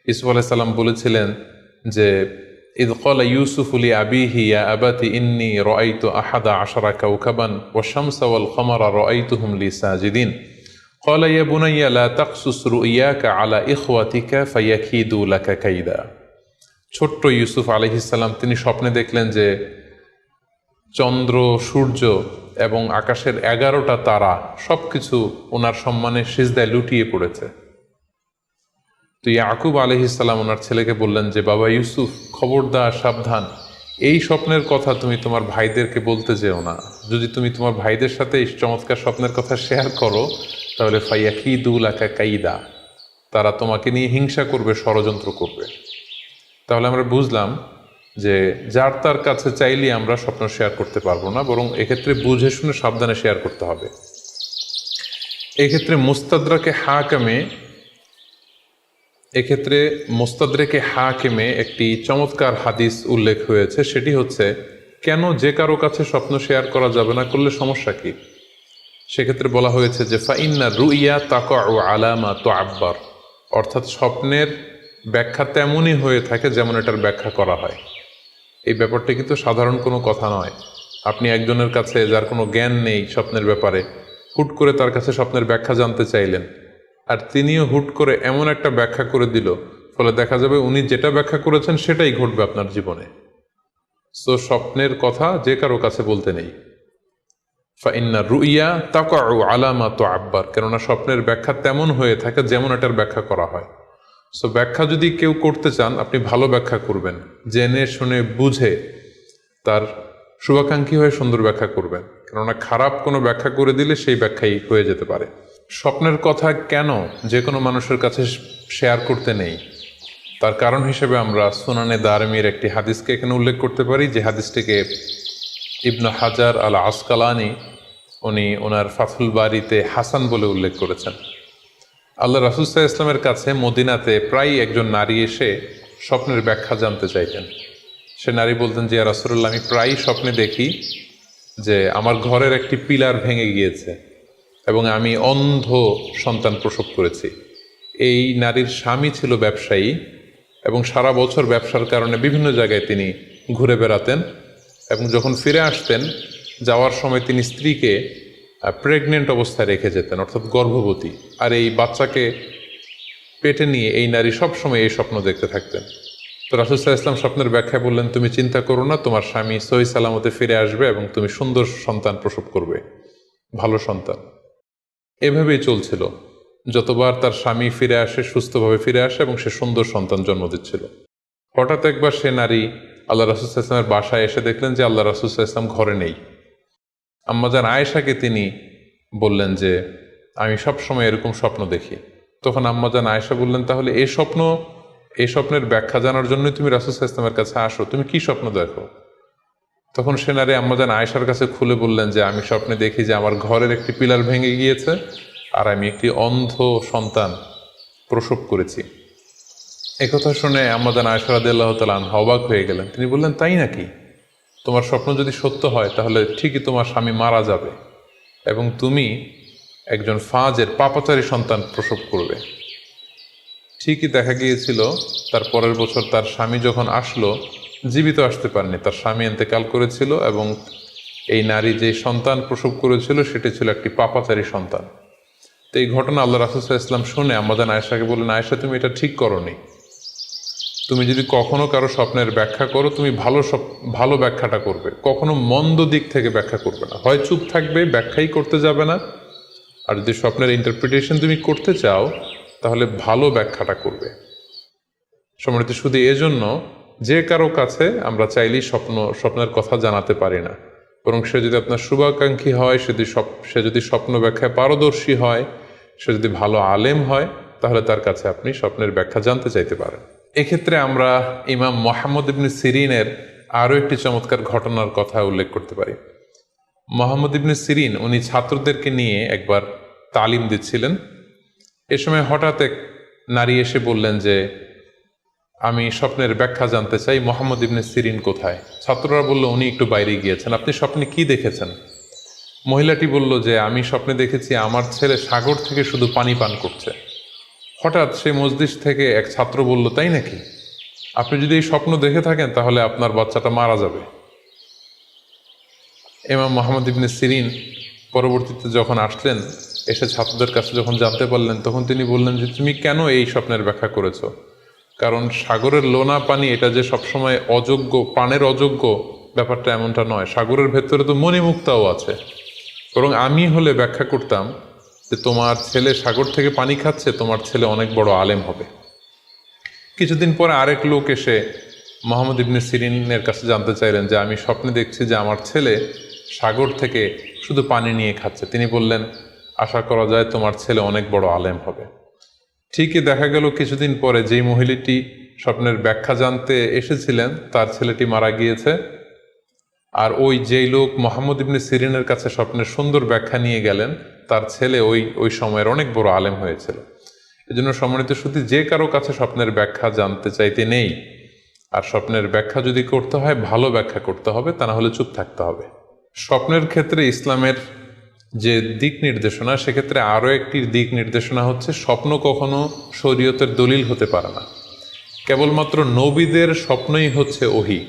ইউসুফ আলাইহিস সালাম বলেছিলেন যে ইয ক্বালা ইউসুফু লি আবিহি ইয়া আবাতি ইন্নী রাআইতু আহাদা আশারা কাওকাবান ওয়াশ শামসা ওয়াল কমারা রাআইতুহুম লি সাজিদিন ক্বালা ইয়া বুনাইয়া লা তাকসুস রুইয়াকা আলা ইখওয়াতিকা ফায়াকিদু লাকা কাইদা। ছোট্ট ইউসুফ আলাইহিস সালাম তিনি স্বপ্নে দেখলেন যে চন্দ্র, সূর্য এবং আকাশের 11টা তারা সবকিছু ওনার সম্মানে সিজদায় লুটিয়ে পড়েছে। তো ইয়াকুব আলাইহিস সালাম ওনার ছেলেকে বললেন যে বাবা ইউসুফ, খবরদার, সাবধান, এই স্বপ্নের কথা তুমি তোমার ভাইদেরকে বলতে যেও না। যদি তুমি তোমার ভাইদের সাথে এই চমৎকার স্বপ্নের কথা শেয়ার করো, তাহলে ফায়াকিদু লাকা কাইদা, তারা তোমাকে নিয়ে হিংসা করবে, ষড়যন্ত্র করবে। তাহলে আমরা বুঝলাম যে যার তার কাছে চাইলে আমরা স্বপ্ন শেয়ার করতে পারবো না, বরং এক্ষেত্রে বুঝে শুনে সাবধানে শেয়ার করতে হবে। এক্ষেত্রে মুস্তাদরেকে হাকিমে একটি চমৎকার হাদিস উল্লেখ হয়েছে, সেটি হচ্ছে কেন যে কারো কাছে স্বপ্ন শেয়ার করা যাবে না, করলে সমস্যা কি। সেক্ষেত্রে বলা হয়েছে যে ফাইন্না রুইয়া তাকাউ আলা মা তুআব্বার, অর্থাৎ স্বপ্নের ব্যাখ্যা তেমনই হয়ে থাকে যেমন এটার ব্যাখ্যা করা হয়। এই ব্যাপারটা কিন্তু সাধারণ কোনো কথা নয়। আপনি একজনের কাছে যার কোনো জ্ঞান নেই স্বপ্নের ব্যাপারে, হুট করে তার কাছে স্বপ্নের ব্যাখ্যা জানতে চাইলেন, আর তিনিও হুট করে এমন একটা ব্যাখ্যা করে দিল, ফলে দেখা যাবে উনি যেটা ব্যাখ্যা করেছেন সেটাই ঘটবে আপনার জীবনে। সো স্বপ্নের কথা যে কারো কাছে বলতে নেই। ফাইন্না রুইয়া তাকাউ আলা মা তুআব্বার, কেননা স্বপ্নের ব্যাখ্যা তেমন হয়ে থাকে যেমন এটার ব্যাখ্যা করা হয়। সো ব্যাখ্যা যদি কেউ করতে চান, আপনি ভালো ব্যাখ্যা করবেন, জেনে শুনে বুঝে তার শুভাকাঙ্ক্ষী হয়ে সুন্দর ব্যাখ্যা করবেন, কেননা খারাপ কোনো ব্যাখ্যা করে দিলে সেই ব্যাখ্যাই হয়ে যেতে পারে। স্বপ্নের কথা কেন যে কোনো মানুষের কাছে শেয়ার করতে নেই, তার কারণ হিসেবে আমরা সুনানে দারমির একটি হাদিসকে এখানে উল্লেখ করতে পারি, যে হাদিসটিকে ইবনে হাজার আল আসকালানি উনি ওনার ফাথুল বারিতে হাসান বলে উল্লেখ করেছেন। আল্লাহ রাসূল সাল্লাল্লাহু আলাইহি ওয়াসাল্লামের কাছে মদিনাতে প্রায় একজন নারী এসে স্বপ্নের ব্যাখ্যা জানতে চাইতেন। সে নারী বলতেন যে ইয়া রাসূলুল্লাহ, আমি প্রায়ই স্বপ্নে দেখি যে আমার ঘরের একটি পিলার ভেঙে গিয়েছে এবং আমি অন্ধ সন্তান প্রসব করেছি। এই নারীর স্বামী ছিল ব্যবসায়ী এবং সারা বছর ব্যবসার কারণে বিভিন্ন জায়গায় তিনি ঘুরে বেড়াতেন, এবং যখন ফিরে আসতেন যাওয়ার সময় তিনি স্ত্রীকে প্রেগনেন্ট অবস্থায় রেখে যেতেন, অর্থাৎ গর্ভবতী, আর এই বাচ্চাকে পেটে নিয়ে এই নারী সবসময় এই স্বপ্ন দেখতে থাকতেন। তো রাসূল সাল্লাল্লাহু আলাইহি ওয়াসাল্লাম স্বপ্নের ব্যাখ্যা বললেন, তুমি চিন্তা করো না, তোমার স্বামী সহি সালামতে ফিরে আসবে এবং তুমি সুন্দর সন্তান প্রসব করবে, ভালো সন্তান। এভাবেই চলছিল, যতবার তার স্বামী ফিরে আসে, সুস্থভাবে ফিরে আসে এবং সে সুন্দর সন্তান জন্ম দিচ্ছিল। হঠাৎ একবার সে নারী আল্লাহ রাসূল সাল্লাল্লাহু আলাইহি ওয়াসাল্লামের বাসায় এসে দেখলেন যে আল্লাহ রাসূল সাল্লাল্লাহু আলাইহি ওয়াসাল্লাম ঘরে নেই। আম্মাজান আয়েশাকে তিনি বললেন যে আমি সবসময় এরকম স্বপ্ন দেখি। তখন আম্মাজান আয়েশা বললেন, তাহলে এই স্বপ্নের ব্যাখ্যা জানার জন্যই তুমি রাসূল সাল্লাল্লাহু আলাইহি ওয়াসাল্লামের কাছে আসো, তুমি কি স্বপ্ন দেখো? তখন সে নারী আম্মাজান আয়েশার কাছে খুলে বললেন যে আমি স্বপ্নে দেখি যে আমার ঘরের একটি পিলার ভেঙে গিয়েছে আর আমি একটি অন্ধ সন্তান প্রসব করেছি। একথা শুনে আম্মাজান আয়েশা রাদিয়াল্লাহু তাআলা আনহা অবাক হয়ে গেলেন। তিনি বললেন, তাই নাকি? তোমার স্বপ্ন যদি সত্য হয় তাহলে ঠিকই তোমার স্বামী মারা যাবে এবং তুমি একজন ফাজের পাপাচারী সন্তান প্রসব করবে। ঠিকই দেখা গিয়েছিল তার পরের বছর তার স্বামী যখন আসলো, জীবিত আসতে পারেনি, তার স্বামী ইন্তেকাল করেছিল এবং এই নারী যে সন্তান প্রসব করেছিল সেটি ছিল একটি পাপাচারী সন্তান। তো এই ঘটনা আল্লাহ রাসূল সাল্লাল্লাহু আলাইহি ওয়াসাল্লাম শুনে আম্মাজান আয়েশাকে বললেন, আয়েশা, তুমি এটা ঠিক করোনি। তুমি যদি কখনো কারো স্বপ্নের ব্যাখ্যা করো, তুমি ভালো ব্যাখ্যাটা করবে, কখনো মন্দ দিক থেকে ব্যাখ্যা করবে না। হয় চুপ থাকবে, ব্যাখ্যাই করতে যাবে না, আর যদি স্বপ্নের ইন্টারপ্রিটেশন তুমি করতে চাও তাহলে ভালো ব্যাখ্যাটা করবে। সম্মানিত, শুধু এজন্য যে কারো কাছে আমরা চাইলেই স্বপ্নের কথা জানাতে পারি না, বরং সে যদি আপনার শুভাকাঙ্ক্ষী হয়, সে যদি স্বপ্ন ব্যাখ্যায় পারদর্শী হয়, সে যদি ভালো আলেম হয়, তাহলে তার কাছে আপনি স্বপ্নের ব্যাখ্যা জানতে চাইতে পারেন। এক্ষেত্রে আমরা ইমাম মুহাম্মদ ইবনে সিরিনের আরও একটি চমৎকার ঘটনার কথা উল্লেখ করতে পারি। মুহাম্মদ ইবনে সিরিন উনি ছাত্রদেরকে নিয়ে একবার তালিম দিচ্ছিলেন। এ সময় হঠাৎ এক নারী এসে বললেন যে আমি স্বপ্নের ব্যাখ্যা জানতে চাই, মোহাম্মদ ইবনে সিরিন কোথায়? ছাত্ররা বলল উনি একটু বাইরে গিয়েছেন। আপনি স্বপ্নে কি দেখেছেন? মহিলাটি বলল যে আমি স্বপ্নে দেখেছি আমার ছেলে সাগর থেকে শুধু পানি পান করছে। হঠাৎ সেই মসজিদ থেকে এক ছাত্র বলল, তাই নাকি? আপনি যদি এই স্বপ্ন দেখে থাকেন তাহলে আপনার বাচ্চাটা মারা যাবে। ইমাম মোহাম্মদ ইবনে সিরিন পরবর্তীতে যখন আসলেন, এসে ছাত্রদের কাছে যখন জানতে পারলেন, তখন তিনি বললেন যে তুমি কেন এই স্বপ্নের ব্যাখ্যা করেছো? কারণ সাগরের লোনা পানি এটা যে সবসময় অযোগ্য, পানের অযোগ্য ব্যাপারটা এমনটা নয়। সাগরের ভেতরে তো মণিমুক্তাও আছে। বরং আমি হলে ব্যাখ্যা করতাম যে তোমার ছেলে সাগর থেকে পানি খাচ্ছে, তোমার ছেলে অনেক বড় আলেম হবে। কিছুদিন পরে আরেক লোক এসে মোহাম্মদ ইবনে সিরিনের কাছে জানতে চাইলেন যে আমি স্বপ্নে দেখছি যে আমার ছেলে সাগর থেকে শুধু পানি নিয়ে খাচ্ছে। তিনি বললেন, আশা করা যায় তোমার ছেলে অনেক বড় আলেম হবে। ঠিকই দেখা গেল কিছুদিন পরে যেই মহিলাটি স্বপ্নের ব্যাখ্যা জানতে এসেছিলেন তার ছেলেটি মারা গিয়েছে। আর ওই যেই লোক মোহাম্মদ ইবনে সিরিনের কাছে স্বপ্নের সুন্দর ব্যাখ্যা নিয়ে গেলেন, তার ছেলে ওই সময়ের অনেক বড় আলেম হয়েছিল। এজন্য সম্মানিত শুধু যে কারো কাছে স্বপ্নের ব্যাখ্যা জানতে চাইতে নেই। আর স্বপ্নের ব্যাখ্যা যদি করতে হয় ভালো ব্যাখ্যা করতে হবে, তা না হলে চুপ থাকতে হবে। স্বপ্নের ক্ষেত্রে ইসলামের যে দিক নির্দেশনা, সেক্ষেত্রে আরও একটি দিক নির্দেশনা হচ্ছে স্বপ্ন কখনো শরীয়তের দলিল হতে পারে না। কেবলমাত্র নবীদের স্বপ্নই হচ্ছে ওহী।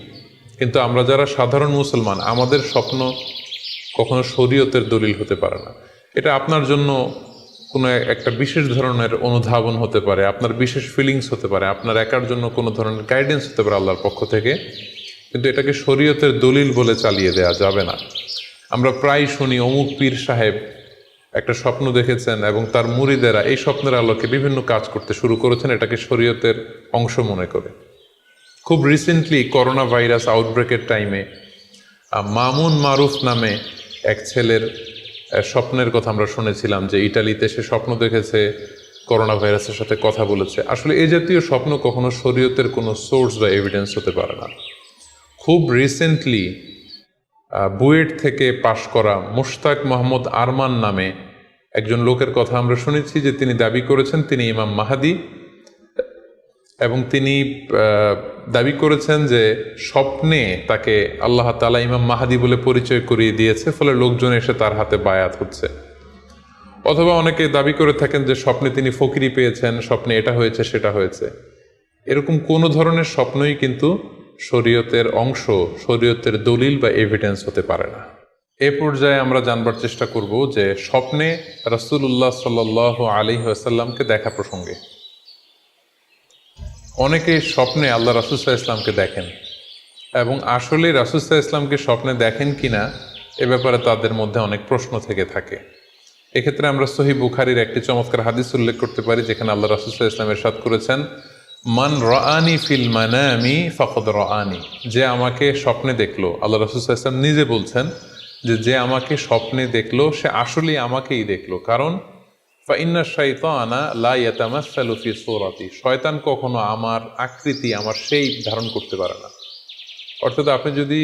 কিন্তু আমরা যারা সাধারণ মুসলমান, আমাদের স্বপ্ন কখনো শরীয়তের দলিল হতে পারে না। এটা আপনার জন্য কোনো একটা বিশেষ ধরনের অনুধাবন হতে পারে, আপনার বিশেষ ফিলিংস হতে পারে, আপনার একার জন্য কোনো ধরনের গাইডেন্স হতে পারে আল্লাহর পক্ষ থেকে, কিন্তু এটাকে শরীয়তের দলিল বলে চালিয়ে দেওয়া যাবে না। আমরা প্রায় শুনি অমুক পীর সাহেব একটা স্বপ্ন দেখেছেন এবং তার মুরিদেরা এই স্বপ্নের আলোকে বিভিন্ন কাজ করতে শুরু করেছেন, এটাকে শরীয়তের অংশ মনে করে। খুব রিসেন্টলি করোনা ভাইরাস আউটব্রেকের টাইমে মামুন মারুফ নামে এক ছেলের স্বপ্নের কথা আমরা শুনেছিলাম যে ইটালিতে সে স্বপ্ন দেখেছে করোনা ভাইরাসের সাথে কথা বলেছে। আসলে এই জাতীয় স্বপ্ন কখনো শরীয়তের কোনো সোর্স বা এভিডেন্স হতে পারে না। খুব রিসেন্টলি বুয়েট থেকে পাশ করা মুশতাক মোহাম্মদ আরমান নামে একজন লোকের কথা আমরা শুনেছি যে তিনি দাবি করেছেন তিনি ইমাম মাহাদি, এবং তিনি দাবি করেছেন যে স্বপ্নে তাকে আল্লাহ তাআলা ইমাম মাহাদি বলে পরিচয় করিয়ে দিয়েছে, ফলে লোকজন এসে তার হাতে বায়াত হচ্ছে। অথবা অনেকে দাবি করে থাকেন যে স্বপ্নে তিনি ফকিরি পেয়েছেন, স্বপ্নে এটা হয়েছে সেটা হয়েছে। এরকম কোনো ধরনের স্বপ্নই কিন্তু শরীয়তের অংশ, শরীয়তের দলিল বা এভিডেন্স হতে পারে না। এ পর্যায়ে আমরা জানবার চেষ্টা করব যে স্বপ্নে রাসূলুল্লাহ সাল্লাল্লাহু আলাইহি ওয়াসাল্লামকে দেখা প্রসঙ্গে অনেকে স্বপ্নে আল্লাহ রাসূল সাল্লাল্লাহু আলাইহি ওয়াসাল্লামকে দেখেন, এবং আসলে রাসূল সাল্লাল্লাহু আলাইহি ওয়াসাল্লামকে স্বপ্নে দেখেন কিনা এ ব্যাপারে তাদের মধ্যে অনেক প্রশ্ন থেকে থাকে। এক্ষেত্রে আমরা সহিহ বুখারীর একটি চমৎকার হাদিস উল্লেখ করতে পারি, যেখানে আল্লাহ রাসূল সাল্লাল্লাহু আলাইহি ওয়াসাল্লাম ইরশাদ করেছেন, মান রাআনি ফিল মানামি ফাকাদ রাআনি। যে আমাকে স্বপ্নে দেখলো, আল্লাহ রাসূল সাল্লাল্লাহু আলাইহি ওয়াসাল্লাম নিজে বলছেন যে আমাকে স্বপ্নে দেখলো সে আসলেই আমাকেই দেখলো। কারণ ফাইন্না শাইতানা লা ইয়াতামাসসালু ফি সূরাতি, শয়তান কখনো আমার আকৃতি, আমার শেপ ধারণ করতে পারে না। অর্থাৎ আপনি যদি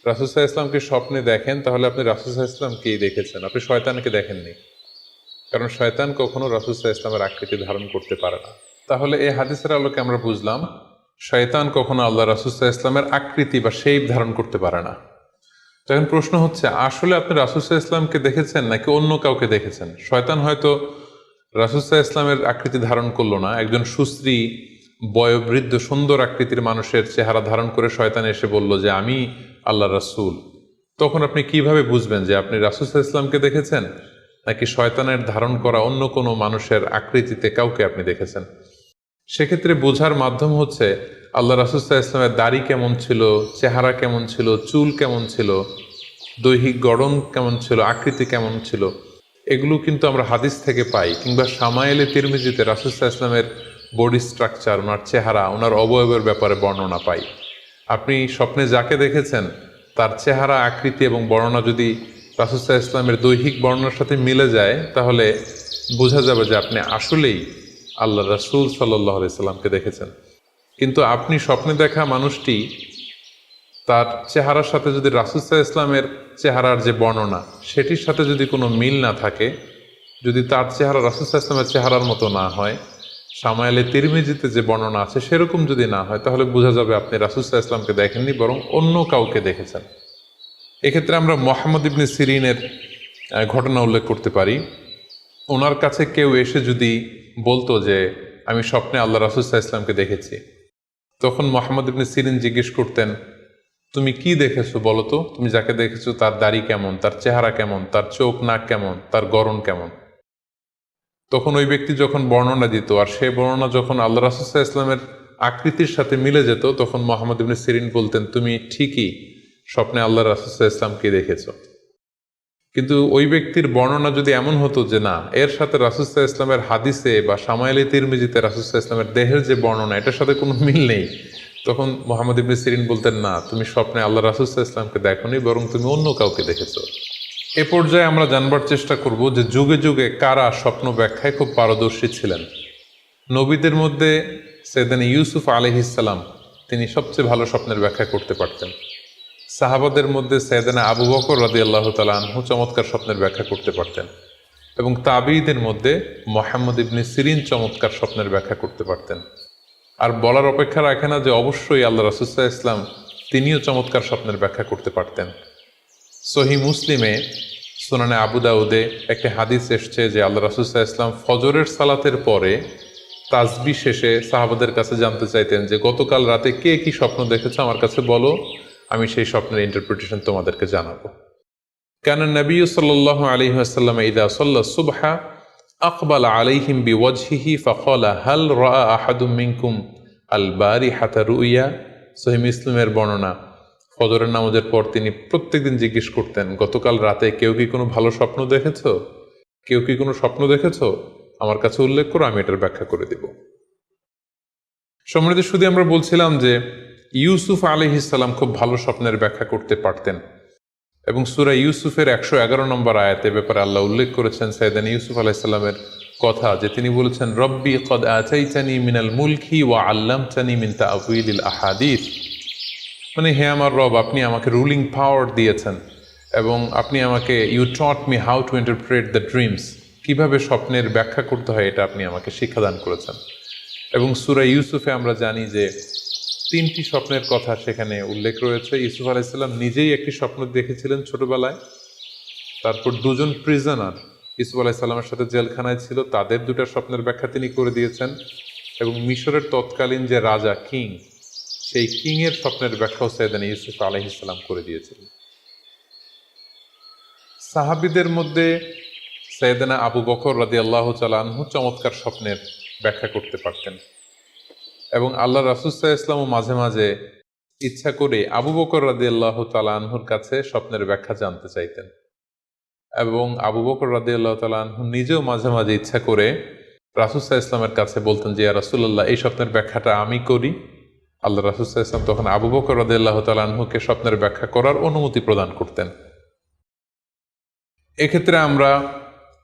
রাসূল সাল্লাল্লাহু আলাইহি ওয়াসাল্লামকে স্বপ্নে দেখেন তাহলে আপনি রাসূল সাল্লাল্লাহু আলাইহি ওয়াসাল্লামকেই দেখেছেন, আপনি শয়তানকে দেখেননি। কারণ শয়তান কখনো রাসূল সাল্লাল্লাহু আলাইহি ওয়াসাল্লামের আকৃতি ধারণ করতে পারে না। তাহলে এই হাদিসের আলোকে আমরা বুঝলাম শয়তান কখনো আল্লাহ রাসূল সাল্লাল্লাহু আলাইহি ওয়াসাল্লামের আকৃতি বা শেপ ধারণ করতে পারে না। তখন প্রশ্ন হচ্ছে, আসলে আপনি রাসূল সাল্লাল্লাহু আলাইহি ওয়াসাল্লামকে দেখেছেন নাকি অন্য কাউকে দেখেছেন? শয়তান হয়তো রাসূল সাল্লাল্লাহু আলাইহি ওয়াসাল্লামের আকৃতি ধারণ করলো না, একজন সুশ্রী বয়োবৃদ্ধ সুন্দর আকৃতির মানুষের চেহারা ধারণ করে শয়তান এসে বলল যে আমি আল্লাহ রাসূল। তখন আপনি কিভাবে বুঝবেন যে আপনি রাসূল সাল্লাল্লাহু আলাইহি ওয়াসাল্লামকে দেখেছেন নাকি শয়তানের ধারণ করা অন্য কোনো মানুষের আকৃতিতে কাউকে আপনি দেখেছেন? সেক্ষেত্রে বোঝার মাধ্যম হচ্ছে আল্লাহ রাসূল সাল্লাল্লাহু আলাইহি ওয়াসাল্লামের দাড়ি কেমন ছিল, চেহারা কেমন ছিল, চুল কেমন ছিল, দৈহিক গড়ন কেমন ছিল, আকৃতি কেমন ছিল, এগুলো কিন্তু আমরা হাদিস থেকে পাই। কিংবা শামায়েলে তিরমিজিতে রাসূল সাল্লাল্লাহু আলাইহি ওয়াসাল্লামের বডি স্ট্রাকচার, ওনার চেহারা, ওনার অবয়বের ব্যাপারে বর্ণনা পাই। আপনি স্বপ্নে যাকে দেখেছেন তার চেহারা, আকৃতি এবং বর্ণনা যদি রাসূল সাল্লাল্লাহু আলাইহি ওয়াসাল্লামের দৈহিক বর্ণনার সাথে মিলে যায় তাহলে বোঝা যাবে যে আপনি আসলেই আল্লাহ রাসূল সাল্লাল্লাহু আলাইহি ওয়াসাল্লামকে দেখেছেন। কিন্তু আপনি স্বপ্নে দেখা মানুষটি, তার চেহারার সাথে যদি রাসূল সাল্লাল্লাহু আলাইহি ওয়াসাল্লামের চেহারার যে বর্ণনা সেটির সাথে যদি কোনো মিল না থাকে, যদি তার চেহারা রাসূল সাল্লাল্লাহু আলাইহি ওয়াসাল্লামের চেহারার মতো না হয়, শামায়েলে তিরমিজিতে যে বর্ণনা আছে সেরকম যদি না হয়, তাহলে বোঝা যাবে আপনি রাসূল সাল্লাল্লাহু আলাইহি ওয়াসাল্লামকে দেখেননি, বরং অন্য কাউকে দেখেছেন। এক্ষেত্রে আমরা মুহাম্মদ ইবনে সিরিনের ঘটনা উল্লেখ করতে পারি। ওনার কাছে কেউ এসে যদি বলতো যে আমি স্বপ্নে আল্লাহ রাসূল সাল্লাল্লাহু আলাইহি ওয়াসাল্লামকে দেখেছি, তখন মুহাম্মদ ইবনে সিরিন জিজ্ঞেস করতেন, তুমি কি দেখেছো বলো তো? তুমি যাকে দেখেছো তার দাড়ি কেমন, তার চেহারা কেমন, তার চোখ নাক কেমন, তার গড়ন কেমন? তখন ওই ব্যক্তি যখন বর্ণনা দিত, আর সেই বর্ণনা যখন আল্লাহ রাসূল সাল্লাল্লাহু আলাইহি ওয়াসাল্লামের আকৃতির সাথে মিলে যেত, তখন মুহাম্মদ ইবনে সিরিন বলতেন, তুমি ঠিকই স্বপ্নে আল্লাহ রাসূল সাল্লাল্লাহু আলাইহি ওয়াসাল্লামকে দেখেছো। কিন্তু ওই ব্যক্তির বর্ণনা যদি এমন হতো যে না, এর সাথে রাসূল সাল্লাল্লাহু আলাইহি ওয়াসাল্লামের হাদিসে বা শামায়েলে তিরমিজিতে রাসূল সাল্লাল্লাহু আলাইহি ওয়াসাল্লামের দেহের যে বর্ণনা, এটার সাথে কোনো মিল নেই, তখন মুহাম্মদ ইবনে সিরিন বলতেন, না, তুমি স্বপ্নে আল্লাহ রাসূল সাল্লাল্লাহু আলাইহি ওয়াসাল্লামকে দেখোনি, বরং তুমি অন্য কাউকে দেখেছো। এ পর্যায়ে আমরা জানবার চেষ্টা করব যে যুগে যুগে কারা স্বপ্ন ব্যাখ্যায় খুব পারদর্শী ছিলেন। নবীদের মধ্যে সাইয়েদনা ইউসুফ আলাইহিস সালাম, তিনি সবচেয়ে ভালো স্বপ্নের ব্যাখ্যা করতে পারতেন। সাহাবাদের মধ্যে সাইয়েদনা আবু বকর রাদিয়াল্লাহু তাআলা আনহু চমৎকার স্বপ্নের ব্যাখ্যা করতে পারতেন, এবং তাবিঈদের মধ্যে মুহাম্মদ ইবনে সিরিন চমৎকার স্বপ্নের ব্যাখ্যা করতে পারতেন। আর বলার অপেক্ষা রাখে না যে অবশ্যই আল্লাহ রাসূল সাল্লাল্লাহু আলাইহি ওয়াসাল্লাম তিনিও চমৎকার স্বপ্নের ব্যাখ্যা করতে পারতেন। সহিহ মুসলিমে, সুনানে আবু দাউদে একটি হাদিস এসছে যে আল্লাহ রাসূল সাল্লাল্লাহু আলাইহি ওয়াসাল্লাম ফজরের সালাতের পরে তাসবিহ শেষে সাহাবাদের কাছে জানতে চাইতেন যে গতকাল রাতে কে কি স্বপ্ন দেখেছে আমার কাছে বলো, আমি সেই স্বপ্নের ইন্টারপ্রিটেশন তোমাদেরকে জানাবো। কানা নবী সাল্লাল্লাহু আলাইহি ওয়াসাল্লাম ইযা সাল্লা সুবহা আকবালা আলাইহিম বিওয়াজহিহি ফাকালা হাল রাআ আহাদুম মিনকুম আল বারিহাতা রুইয়া। সহিহ মুসলিমের বর্ণনা, ফজরের নামাজের পর তিনি প্রত্যেকদিন জিজ্ঞেস করতেন, গতকাল রাতে কেউ কি কোনো ভালো স্বপ্ন দেখেছো? কেউ কি কোনো স্বপ্ন দেখেছো? আমার কাছে উল্লেখ করো, আমি এটার ব্যাখ্যা করে দিব। সম্মানিত শুধু আমরা বলছিলাম যে ইউসুফ আলাইহিস সালাম খুব ভালো স্বপ্নের ব্যাখ্যা করতে পারতেন, এবং সূরা ইউসুফের 111 নম্বর আয়াতে ব্যাপারে আল্লাহ উল্লেখ করেছেন সাইয়েদনা ইউসুফ আলাইহিস সালামের কথা, যে তিনি বলেছেন, রব্বি কদ আতাইতানি মিনাল মুলকি ওয়া আল্লামতানি মিন তা'ওয়িলিল আহাদিস। মানে, হে আমার রব, আপনি আমাকে রুলিং পাওয়ার দিয়েছেন, এবং আপনি আমাকে you taught me how to interpret the dreams, কীভাবে স্বপ্নের ব্যাখ্যা করতে হয় এটা আপনি আমাকে শিক্ষাদান করেছেন। এবং সূরা ইউসুফে আমরা জানি যে 3টি স্বপ্নের কথা সেখানে উল্লেখ রয়েছে। ইউসুফ আলাইহিস সালাম নিজেই একটি স্বপ্ন দেখেছিলেন ছোটবেলায়, তারপর 2জন প্রিজনার ইউসুফ আলাইহিস সালামের সাথে জেলখানায় ছিল, তাদের 2টা স্বপ্নের ব্যাখ্যা তিনি করে দিয়েছেন, এবং মিশরের তৎকালীন যে রাজা কিং, সেই কিং এর স্বপ্নের ব্যাখ্যাও সাইয়েদনা ইউসুফ আলাইহিস সালাম করে দিয়েছিলেন। সাহাবীদের মধ্যে সাইয়েদনা আবু বকর রাদিয়াল্লাহু তাআলা আনহু চমৎকার স্বপ্নের ব্যাখ্যা করতে পারতেন, এবং আল্লাহ রাসূল সাল্লাল্লাহু আলাইহি ওয়াসাল্লাম মাঝে মাঝে ইচ্ছা করে আবু বকর রাদিয়াল্লাহু তাআলা আনহুর কাছে স্বপ্নের ব্যাখ্যা জানতে চাইতেন, এবং আবু বকর রাদিয়াল্লাহু তাআলা আনহু নিজেও মাঝে মাঝে ইচ্ছা করে রাসূল সাল্লাল্লাহু আলাইহি ওয়াসাল্লামের কাছে বলতেন যে, ইয়া রাসূলুল্লাহ, এই স্বপ্নের ব্যাখ্যাটা আমি করি। আল্লাহ রাসূল সাল্লাল্লাহু আলাইহি ওয়াসাল্লাম তখন আবু বকর রাদিয়াল্লাহু তাআলা আনহুকে স্বপ্নের ব্যাখ্যা করার অনুমতি প্রদান করতেন। এক্ষেত্রে আমরা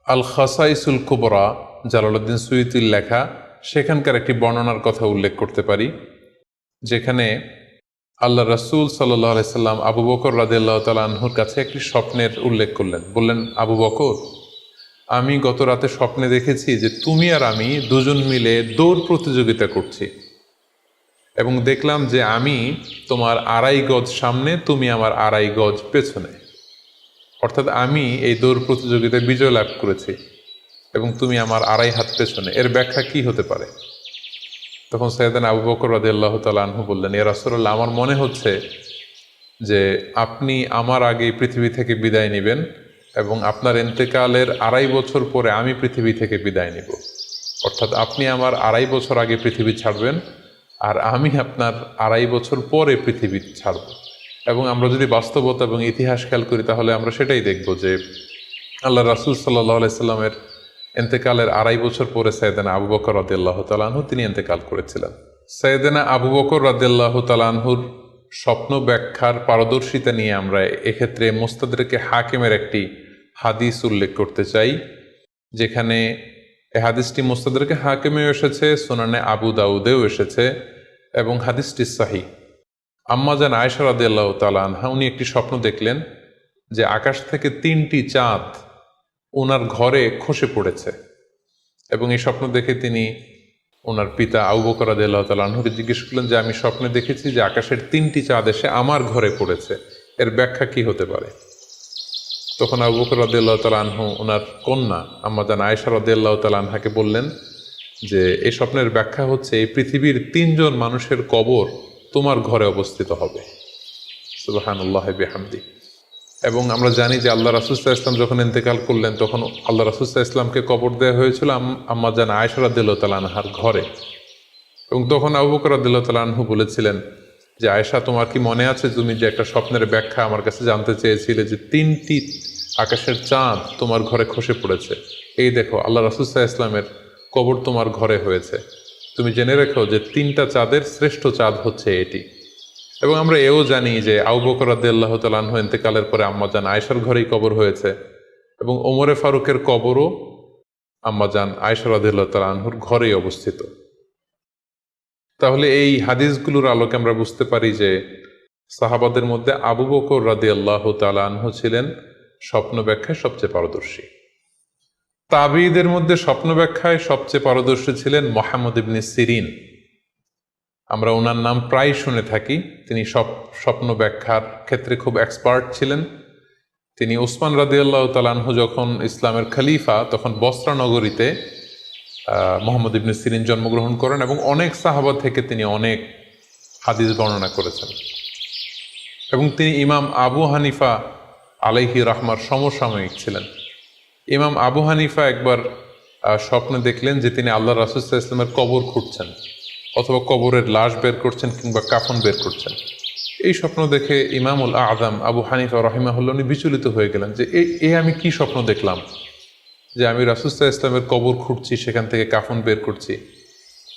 আল খাসাইসুল কুবরা, জালালউদ্দিন সুয়ুতির লেখা, সেখানকার একটি বর্ণনার কথা উল্লেখ করতে পারি, যেখানে আল্লাহ রাসূল সাল্লাল্লাহু আলাইহি সাল্লাম আবু বকর রাদিয়াল্লাহু তাআলা আনহুর কাছে একটি স্বপ্নের উল্লেখ করলেন। বললেন, আবু বকর, আমি গত রাতে স্বপ্নে দেখেছি যে তুমি আর আমি 2জন মিলে দৌড় প্রতিযোগিতা করছি, এবং দেখলাম যে আমি তোমার 2.5 গজ সামনে, তুমি আমার 2.5 গজ পেছনে, অর্থাৎ আমি এই দৌড় প্রতিযোগিতায় বিজয় লাভ করেছি এবং তুমি আমার 2.5 হাত পেছনে। এর ব্যাখ্যা কি হতে পারে? তখন সাইয়েদনা আবু বকর রাদিয়াল্লাহু তাআলা আনহু বললেন, ইয়া রাসূলুল্লাহ, আমার মনে হচ্ছে যে আপনি আমার আগে পৃথিবী থেকে বিদায় নেবেন, এবং আপনার ইন্তেকালের 2.5 বছর পরে আমি পৃথিবী থেকে বিদায় নেব। অর্থাৎ আপনি আমার 2.5 বছর আগে পৃথিবী ছাড়বেন, আর আমি আপনার 2.5 বছর পরে পৃথিবী ছাড়ব। এবং আমরা যদি বাস্তবতা এবং ইতিহাস খেয়াল করি, তাহলে আমরা সেটাই দেখব যে আল্লাহ রাসূল সাল্লাল্লাহু আলাইহি সাল্লামের ইন্তেকালের 2.5 বছর পরে সাইয়েদনা আবু বকর রাদিয়াল্লাহু তাআলা আনহু তিনি ইন্তেকাল করেছিলেন। সাইয়েদনা আবু বকর রাদিয়াল্লাহু তাআলা আনহুর স্বপ্ন ব্যাখ্যার পারদর্শিতা নিয়ে আমরা এক্ষেত্রে মুস্তাদরেকে হাকিমের একটি হাদিস উল্লেখ করতে চাই, যেখানে এই হাদিসটি মুস্তাদরেকে হাকিমেও এসেছে, সুনানে আবু দাউদেও এসেছে, এবং হাদিসটি সহিহ। আম্মা জান আয়েশা রাদিয়াল্লাহু তাআলা আনহা, উনি একটি স্বপ্ন দেখলেন যে আকাশ থেকে 3টি চাঁদ ওনার ঘরে খসে পড়েছে, এবং এই স্বপ্ন দেখে তিনি ওনার পিতা আবু বকর রাদিয়াল্লাহু তাআলা আনহুকে জিজ্ঞেস করলেন যে আমি স্বপ্নে দেখেছি যে আকাশের 3টি চাঁদ এসে আমার ঘরে পড়েছে, এর ব্যাখ্যা কি হতে পারে? তখন আবু বকর রাদিয়াল্লাহু তাআলা আনহু ওনার কন্যা আম্মা জান আয়েশা রাদিয়াল্লাহু তাআলা আনহাকে বললেন যে এই স্বপ্নের ব্যাখ্যা হচ্ছে এই পৃথিবীর 3জন মানুষের কবর তোমার ঘরে অবস্থিত হবে। সুবহানাল্লাহ বিহামদি। এবং আমরা জানি যে আল্লাহ রাসূল সাল্লাল্লাহু আলাইহি ওয়াসাল্লাম যখন ইন্তেকাল করলেন তখন আল্লাহ রাসূল সাল্লাল্লাহু আলাইহি ওয়াসাল্লামকে কবর দেওয়া হয়েছিল আম্মা জান আয়েশা রাদিয়াল্লাহু তাআলা আনহার ঘরে। এবং তখন আবু বকর রাদিয়াল্লাহু তাআলা আনহু বলেছিলেন যে আয়েশা, তোমার কি মনে আছে তুমি যে একটা স্বপ্নের ব্যাখ্যা আমার কাছে জানতে চেয়েছিলে যে 3টি আকাশের চাঁদ তোমার ঘরে খসে পড়েছে, এই দেখো আল্লাহ রাসূল সাল্লাল্লাহু আলাইহি ওয়াসাল্লামের কবর তোমার ঘরে হয়েছে, তুমি জেনে রেখো যে 3টা চাঁদের শ্রেষ্ঠ চাঁদ হচ্ছে এটি। এবং আমরা এও জানি যে আবু বকর রাদিয়াল্লাহু তাআলা আনহু ইন্তেকালের পরে আম্মা জান আয়েশার ঘরেই কবর হয়েছে এবং ওমরে ফারুকের কবরও আম্মা জান আয়েশা রাদিয়াল্লাহু তাআলা আনহুর ঘরেই অবস্থিত। তাহলে এই হাদিসগুলোর আলোকে আমরা বুঝতে পারি যে সাহাবাদের মধ্যে আবু বকর রাদিয়াল্লাহু তাআলা আনহু ছিলেন স্বপ্ন ব্যাখ্যায় সবচেয়ে পারদর্শী। তাবিঈদের মধ্যে স্বপ্ন ব্যাখ্যায় সবচেয়ে পারদর্শী ছিলেন মুহাম্মদ ইবনে সিরিন। আমরা ওনার নাম প্রায় শুনে থাকি। তিনি স্বপ্ন ব্যাখ্যার ক্ষেত্রে খুব এক্সপার্ট ছিলেন। তিনি উসমান রাদিয়াল্লাহু তাআলা আনহু যখন ইসলামের খলিফা তখন বসরা নগরীতে মুহাম্মদ ইবনে সিরিন জন্মগ্রহণ করেন এবং অনেক সাহাবা থেকে তিনি অনেক হাদিস বর্ণনা করেছেন। এবং তিনি ইমাম আবু হানিফা আলাইহি রাহমার সমসাময়িক ছিলেন। ইমাম আবু হানিফা একবার স্বপ্নে দেখলেন যে তিনি আল্লাহ রাসূল সাল্লাল্লাহু আলাইহি ওয়াসাল্লামের কবর খুঁড়ছেন অথবা কবরের লাশ বের করছেন কিংবা কাফন বের করছেন। এই স্বপ্ন দেখে ইমামুল আযম আবু হানিফা রাহিমাহুল্লাহ উনি বিচলিত হয়ে গেলেন যে এই আমি কি স্বপ্ন দেখলাম যে আমি রাসূল সাল্লাল্লাহু আলাইহি ওয়াসাল্লামের কবর খুঁড়ছি, সেখান থেকে কাফন বের করছি।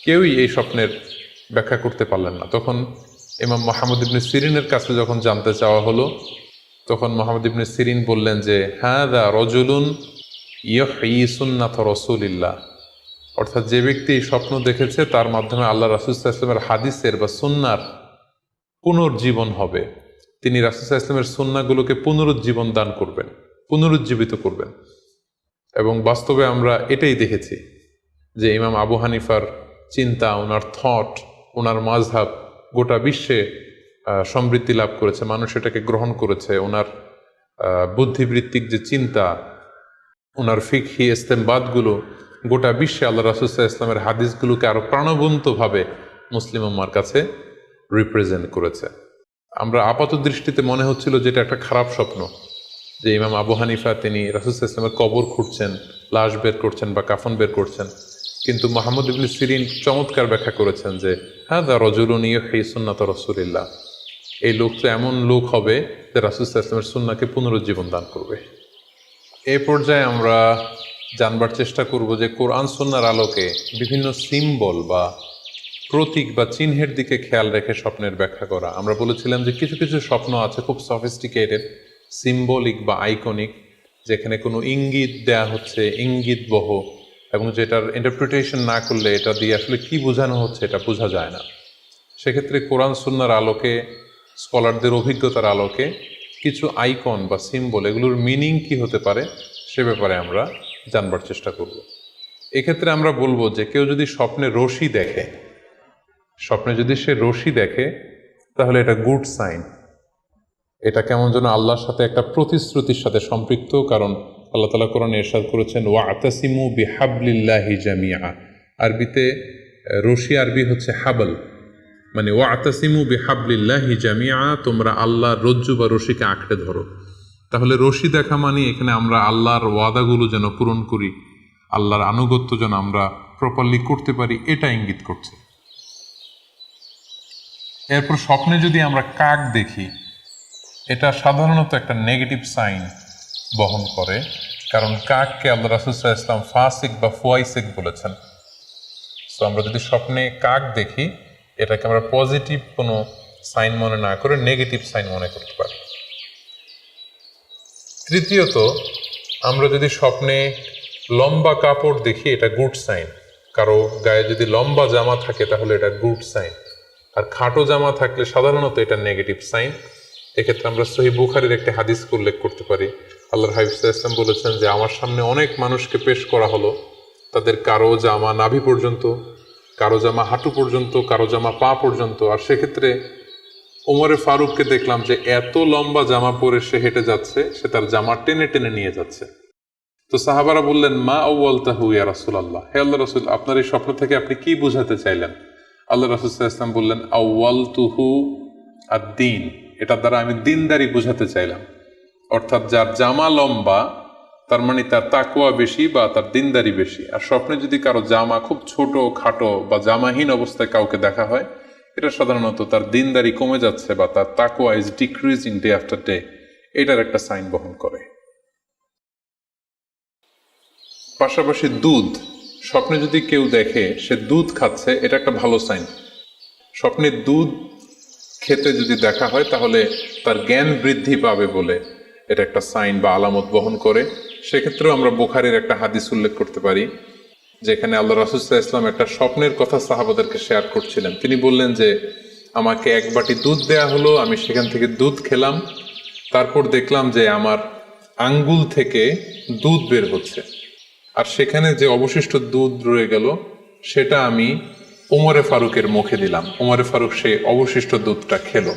কেউই এই স্বপ্নের ব্যাখ্যা করতে পারলেন না। তখন ইমাম মুহাম্মদ ইবনে সিরিনের কাছে যখন জানতে চাওয়া হলো তখন মুহাম্মদ ইবনে সিরিন বললেন যে হাযা রাজুলুন ইহয়ী সুন্নাত রাসূলিল্লাহ, অর্থাৎ যে ব্যক্তি এই স্বপ্ন দেখেছে তার মাধ্যমে আল্লাহ রাসূল সাল্লাল্লাহু আলাইহি ওয়াসাল্লামের হাদিসের বা সুন্নার পুনর্জীবন হবে। তিনি রাসূল সাল্লাল্লাহু আলাইহি ওয়াসাল্লামের সুন্নাহগুলোকে পুনরুজ্জীবন দান করবেন, পুনরুজ্জীবিত করবেন। এবং বাস্তবে আমরা এটাই দেখেছি যে ইমাম আবু হানিফার চিন্তা, ওনার থট, ওনার মাযহাব গোটা বিশ্বে সমৃদ্ধি লাভ করেছে, মানুষ এটাকে গ্রহণ করেছে। ওনার বুদ্ধিবৃত্তিক যে চিন্তা, ওনার ফিকহি ইস্তেমবাদগুলো গোটা বিশ্বে আল্লাহ রাসূল সাল্লাল্লাহু আলাইহি ওয়াসাল্লামের হাদিসগুলোকে আরো প্রাণবন্তভাবে মুসলিম উম্মার কাছে রিপ্রেজেন্ট করেছে। আমরা আপাত দৃষ্টিতে মনে হচ্ছিল যে এটা একটা খারাপ স্বপ্ন, যে ইমাম আবু হানিফা তিনি রাসূল সাল্লাল্লাহু আলাইহি ওয়াসাল্লামের কবর খুঁড়ছেন, লাশ বের করছেন বা কাফন বের করছেন। কিন্তু মুহাম্মদ ইবনে সিরিন চমৎকার ব্যাখ্যা করেছেন যে হাযা রাজুলুন ইহয়ী সুন্নাত রাসূলিল্লাহ, এই লোক তো এমন লোক হবে যে রাসূল সাল্লাল্লাহু আলাইহি ওয়াসাল্লামের সুন্নাহকে পুনরুজ্জীবন দান করবে। এই পর্যায়ে আমরা জানবার চেষ্টা করব যে কোরআন সুন্নাহর আলোকে বিভিন্ন সিম্বল বা প্রতীক বা চিহ্নের দিকে খেয়াল রেখে স্বপ্নের ব্যাখ্যা করা। আমরা বলেছিলাম যে কিছু কিছু স্বপ্ন আছে খুব সফিস্টিকেটেড, সিম্বলিক বা আইকনিক, যেখানে কোনো ইঙ্গিত দেয়া হচ্ছে, ইঙ্গিতবহ, এবং যেটার ইন্টারপ্রিটেশন না করলে এটা দিয়ে আসলে কি বোঝানো হচ্ছে এটা বোঝা যায় না। সেক্ষেত্রে কোরআন সুন্নাহর আলোকে, স্কলারদের অভিজ্ঞতার আলোকে কিছু আইকন বা সিম্বল, এগুলোর মিনিং কি হতে পারে সে ব্যাপারে আমরা জানবার চেষ্টা করব। এক্ষেত্রে আমরা বলবো যে কেউ যদি স্বপ্নে রশি দেখে, স্বপ্নে যদি সে রশি দেখে তাহলে এটা গুড সাইন। এটা কেমন যেন আল্লাহর সাথে একটা প্রতিশ্রুতির সাথে সম্পৃক্ত, কারণ আল্লাহ তাআলা কোরআনে ইরশাদ করেছেন ওয়া'তাসিমু বিহাবলিল্লাহি জামিআ। আরবিতে রশি আরবি হচ্ছে হাবল, মানে ওয়া'তাসিমু বিহাবলিল্লাহি জামিআ, তোমরা আল্লাহর রজ্জু বা রশিকে আঁকড়ে ধরো। তাহলে রশি দেখা মানে এখানে আমরা আল্লাহর ওয়াদাগুলো যেন পূরণ করি, আল্লাহর আনুগত্য যেন আমরা প্রপারলি করতে পারি, এটা ইঙ্গিত করছে। এরপর স্বপ্নে যদি আমরা কাক দেখি, এটা সাধারণত একটা নেগেটিভ সাইন বহন করে, কারণ কাককে আল্লাহ রাসূল সাল্লাল্লাহু আলাইহি ওয়াসাল্লাম ফাসিক বা ফুয়াইসিক বলেছেন। সো আমরা যদি স্বপ্নে কাক দেখি এটাকে আমরা পজিটিভ কোনো সাইন মনে না করে নেগেটিভ সাইন মনে করতে পারি। তৃতীয়ত, আমরা যদি স্বপ্নে লম্বা কাপড় দেখি এটা গুড সাইন। কারো গায়ে যদি লম্বা জামা থাকে তাহলে এটা গুড সাইন, আর খাটো জামা থাকলে সাধারণত এটা নেগেটিভ সাইন। এক্ষেত্রে আমরা সহিহ বুখারীর একটা হাদিস উল্লেখ করতে পারি। আল্লাহর হাবিব সাল্লাল্লাহু আলাইহি ওয়াসাল্লাম বলেছেন যে আমার সামনে অনেক মানুষকে পেশ করা হলো, তাদের কারো জামা নাভি পর্যন্ত, কারো জামা হাঁটু পর্যন্ত, কারো জামা পা পর্যন্ত। আর সেক্ষেত্রে ওমরে ফারুককে দেখলাম যে এত লম্বা জামা পরে সে হেঁটে যাচ্ছে, সে তার জামা টেনে টেনে নিয়ে যাচ্ছে। তো সাহাবারা বললেন, মা আউয়ালতাহু ইয়া রাসূলুল্লাহ, হে আল্লাহ রাসূল, আপনার এই স্বপ্ন থেকে আপনি কি বোঝাতে চাইলেন? আল্লাহ রাসূল সাল্লাল্লাহু আলাইহি ওয়াসাল্লাম বললেন, আউয়ালতুহু আদ-দীন, এটার দ্বারা আমি দিনদারি বোঝাতে চাইলাম। অর্থাৎ যার জামা লম্বা তার মানে তার তাকওয়া বেশি বা তার দিনদারি বেশি। আর স্বপ্নে যদি কারো জামা খুব ছোট খাটো বা জামাহীন অবস্থায় কাউকে দেখা হয়, এটা সাধারণত তার দিনদারি কমে যাচ্ছে বা তার তাকওয়া is decreasing day after day, এটার একটা সাইন বহন করে। পাশাপাশি দুধ, স্বপ্নে যদি কেউ দেখে সে দুধ খাচ্ছে, এটা একটা ভালো সাইন। স্বপ্নে দুধ খেতে যদি দেখা হয় তাহলে তার জ্ঞান বৃদ্ধি পাবে বলে এটা একটা সাইন বা আলামত বহন করে। সেক্ষেত্রেও আমরা বুখারীর একটা হাদিস উল্লেখ করতে পারি, যেখানে আল্লাহ রাসূল সাল্লাল্লাহু আলাইহি ওয়াসাল্লাম একটা স্বপ্নের কথা সাহাবাদেরকে শেয়ার করছিলেন। তিনি বললেন যে আমাকে এক বাটি দুধ দেয়া হলো, আমি সেখান থেকে দুধ খেলাম, তারপর দেখলাম যে আমার আঙ্গুল থেকে দুধ বের হচ্ছে, আর সেখানে যে অবশিষ্ট দুধ রয়ে গেল সেটা আমি ওমরে ফারুকের মুখে দিলাম। ওমরে ফারুক সে অবশিষ্ট দুধটা খেলো।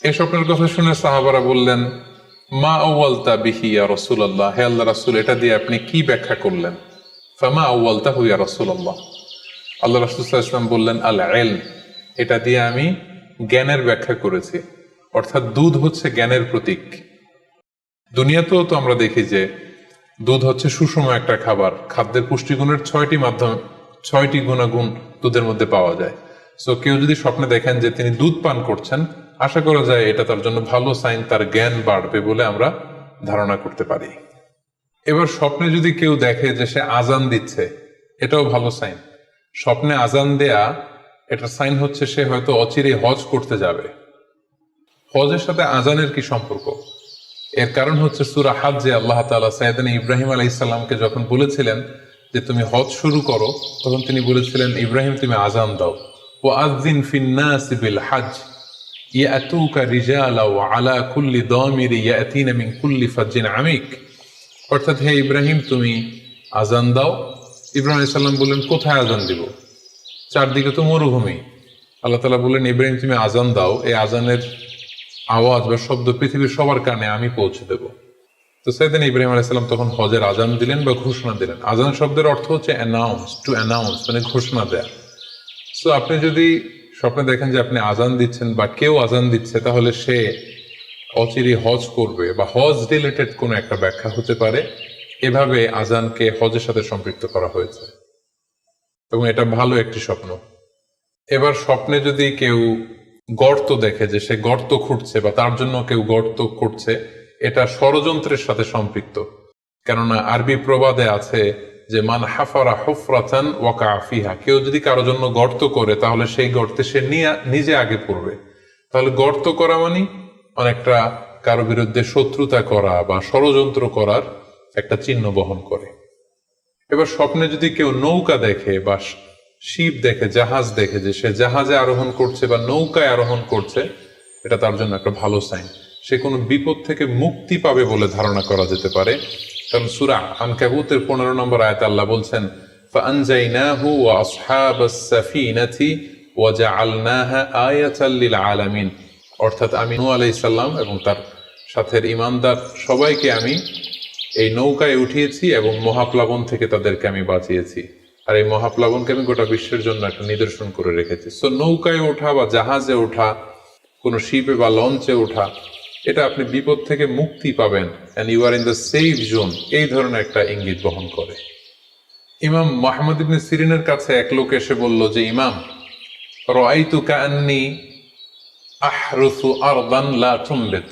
এই স্বপ্নের কথা শুনে সাহাবারা বললেন, মা আউয়ালতা বিহি ইয়া রাসূলুল্লাহ, হে আল্লাহ রাসূল, এটা দিয়ে আপনি কি ব্যাখ্যা করলেন? ফামা আউয়ালতাহু ইয়া রাসূলুল্লাহ, আল্লাহ রাসূল সাল্লাল্লাহু আলাইহি ওয়াসাল্লাম বললেন, আল ইলম, এটা দিয়ে আমি জ্ঞানের ব্যাখ্যা করেছি। অর্থাৎ দুধ হচ্ছে জ্ঞানের প্রতীক। দুনিয়াতেও তো আমরা দেখি যে দুধ হচ্ছে সুষম একটা খাবার, খাদ্যের পুষ্টিগুণের 6টি গুণাগুণ দুধের মধ্যে পাওয়া যায়। সো কেউ যদি স্বপ্নে দেখেন যে তিনি দুধ পান করছেন, আশা করা যায় এটা তার জন্য ভালো সাইন, তার জ্ঞান বাড়বে বলে আমরা ধারণা করতে পারি। এবার স্বপ্নে যদি কেউ দেখে যে সে আজান দিচ্ছে, এটাও ভালো সাইন। স্বপ্নে আজান দেয়া এটা সাইন হচ্ছে সে হয়তো অচিরে হজ করতে যাবে। হজের সাথে আজানের কি সম্পর্ক? এর কারণ হচ্ছে সূরা হজ্জে আল্লাহ তাআলা সাইয়েদনা ইব্রাহিম আলাইহিস সালামকে যখন বলেছিলেন যে তুমি হজ শুরু করো, তখন তিনি বলেছিলেন, ইব্রাহিম তুমি আজান দাও, ওয়াআযযিন ফিন নাসি বিল হজ্জ ইয়াতুকা রিজালা ওয়া আলা কুল্লি দামির ইয়াতিনা মিন কুল্লি ফাজ্জিন আমিক। অর্থাৎ হে ইব্রাহিম তুমি আজান দাও। ইব্রাহিম আলাইহিস সালাম বললেন, কোথায় আজান দিব? চারদিকে তো মরুভূমি। আল্লাহ তাআলা বললেন, ইব্রাহিম তুমি আজান দাও, এই আজানের আওয়াজ বা শব্দ পৃথিবীর সবার কানে আমি পৌঁছে দেব। তো সাইয়েদনা ইব্রাহিম আলাইহিস সালাম তখন হজের আজান দিলেন বা ঘোষণা দিলেন। আজান শব্দের অর্থ হচ্ছে অ্যানাউন্স, টু অ্যানাউন্স, মানে ঘোষণা দেয়া। সো আপনি যদি স্বপ্নে দেখেন যে আপনি আজান দিচ্ছেন বা কেউ আজান দিচ্ছে, তাহলে সে অচিরে হজ করবে বা হজ রিলেটেড কোনো একটা ব্যাখ্যা হতে পারে। এভাবে আজানকে হজের সাথে সম্পৃক্ত করা হয়েছে এবং এটা ভালো একটি স্বপ্ন। এবার স্বপ্নে যদি কেউ গর্ত দেখে যে সে গর্ত খুঁড়ছে বা তার জন্য কেউ গর্ত করছে, এটা ষড়যন্ত্রের সাথে সম্পৃক্ত। কেননা আরবি প্রবাদে আছে যে মান হাফারা হুফরাতান ওয়াকা ফিহা, কেউ যদি কারো জন্য গর্ত করে তাহলে সেই গর্তে সে নিজে আগে পড়বে। তাহলে গর্ত করা মানে অনেকটা কারো বিরুদ্ধে শত্রুতা করা বা ষড়যন্ত্র করার একটা চিহ্ন বহন করে। এবার স্বপ্নে যদি কেউ নৌকা দেখে বা শিপ দেখে, জাহাজ দেখে, যে সে জাহাজে আরোহণ করছে বা নৌকায় আরোহণ করছে, এটা তার জন্য একটা ভালো সাইন। সে কোনো বিপদ থেকে মুক্তি পাবে বলে ধারণা করা যেতে পারে। কারণ সূরা আনকাবুতের 15 নম্বর আয়াতে আল্লাহ বলছেন, ফাআনজাইনাহু ওয়া আসহাবাস সাফিনাতি ওয়া জাআলনাহা আয়াতাল লিল আলামিন। অর্থাৎ আমি নূহ আলাইহিস সালাম এবং তার সাথের ঈমানদার সবাইকে আমি এই নৌকায় উঠিয়েছি এবং মহাপ্লাবন থেকে তাদেরকে আমি বাঁচিয়েছি। আর এই মহাপ্লাবনকে আমি গোটা বিশ্বের জন্য একটা নিদর্শন করে রেখেছি। সো নৌকায় ওঠা বা জাহাজে ওঠা, কোনো শিপে বা লঞ্চে ওঠা, এটা আপনি বিপদ থেকে মুক্তি পাবেন, and you are in the safe zone, এই ধরনের একটা ইঙ্গিত বহন করে। ইমাম মুহাম্মদ ইবনে সিরিনের কাছে এক লোক এসে বলল যে, ইমাম, রাআইতু কাআন্নী আহরুসু আরদান লা তুমবিত,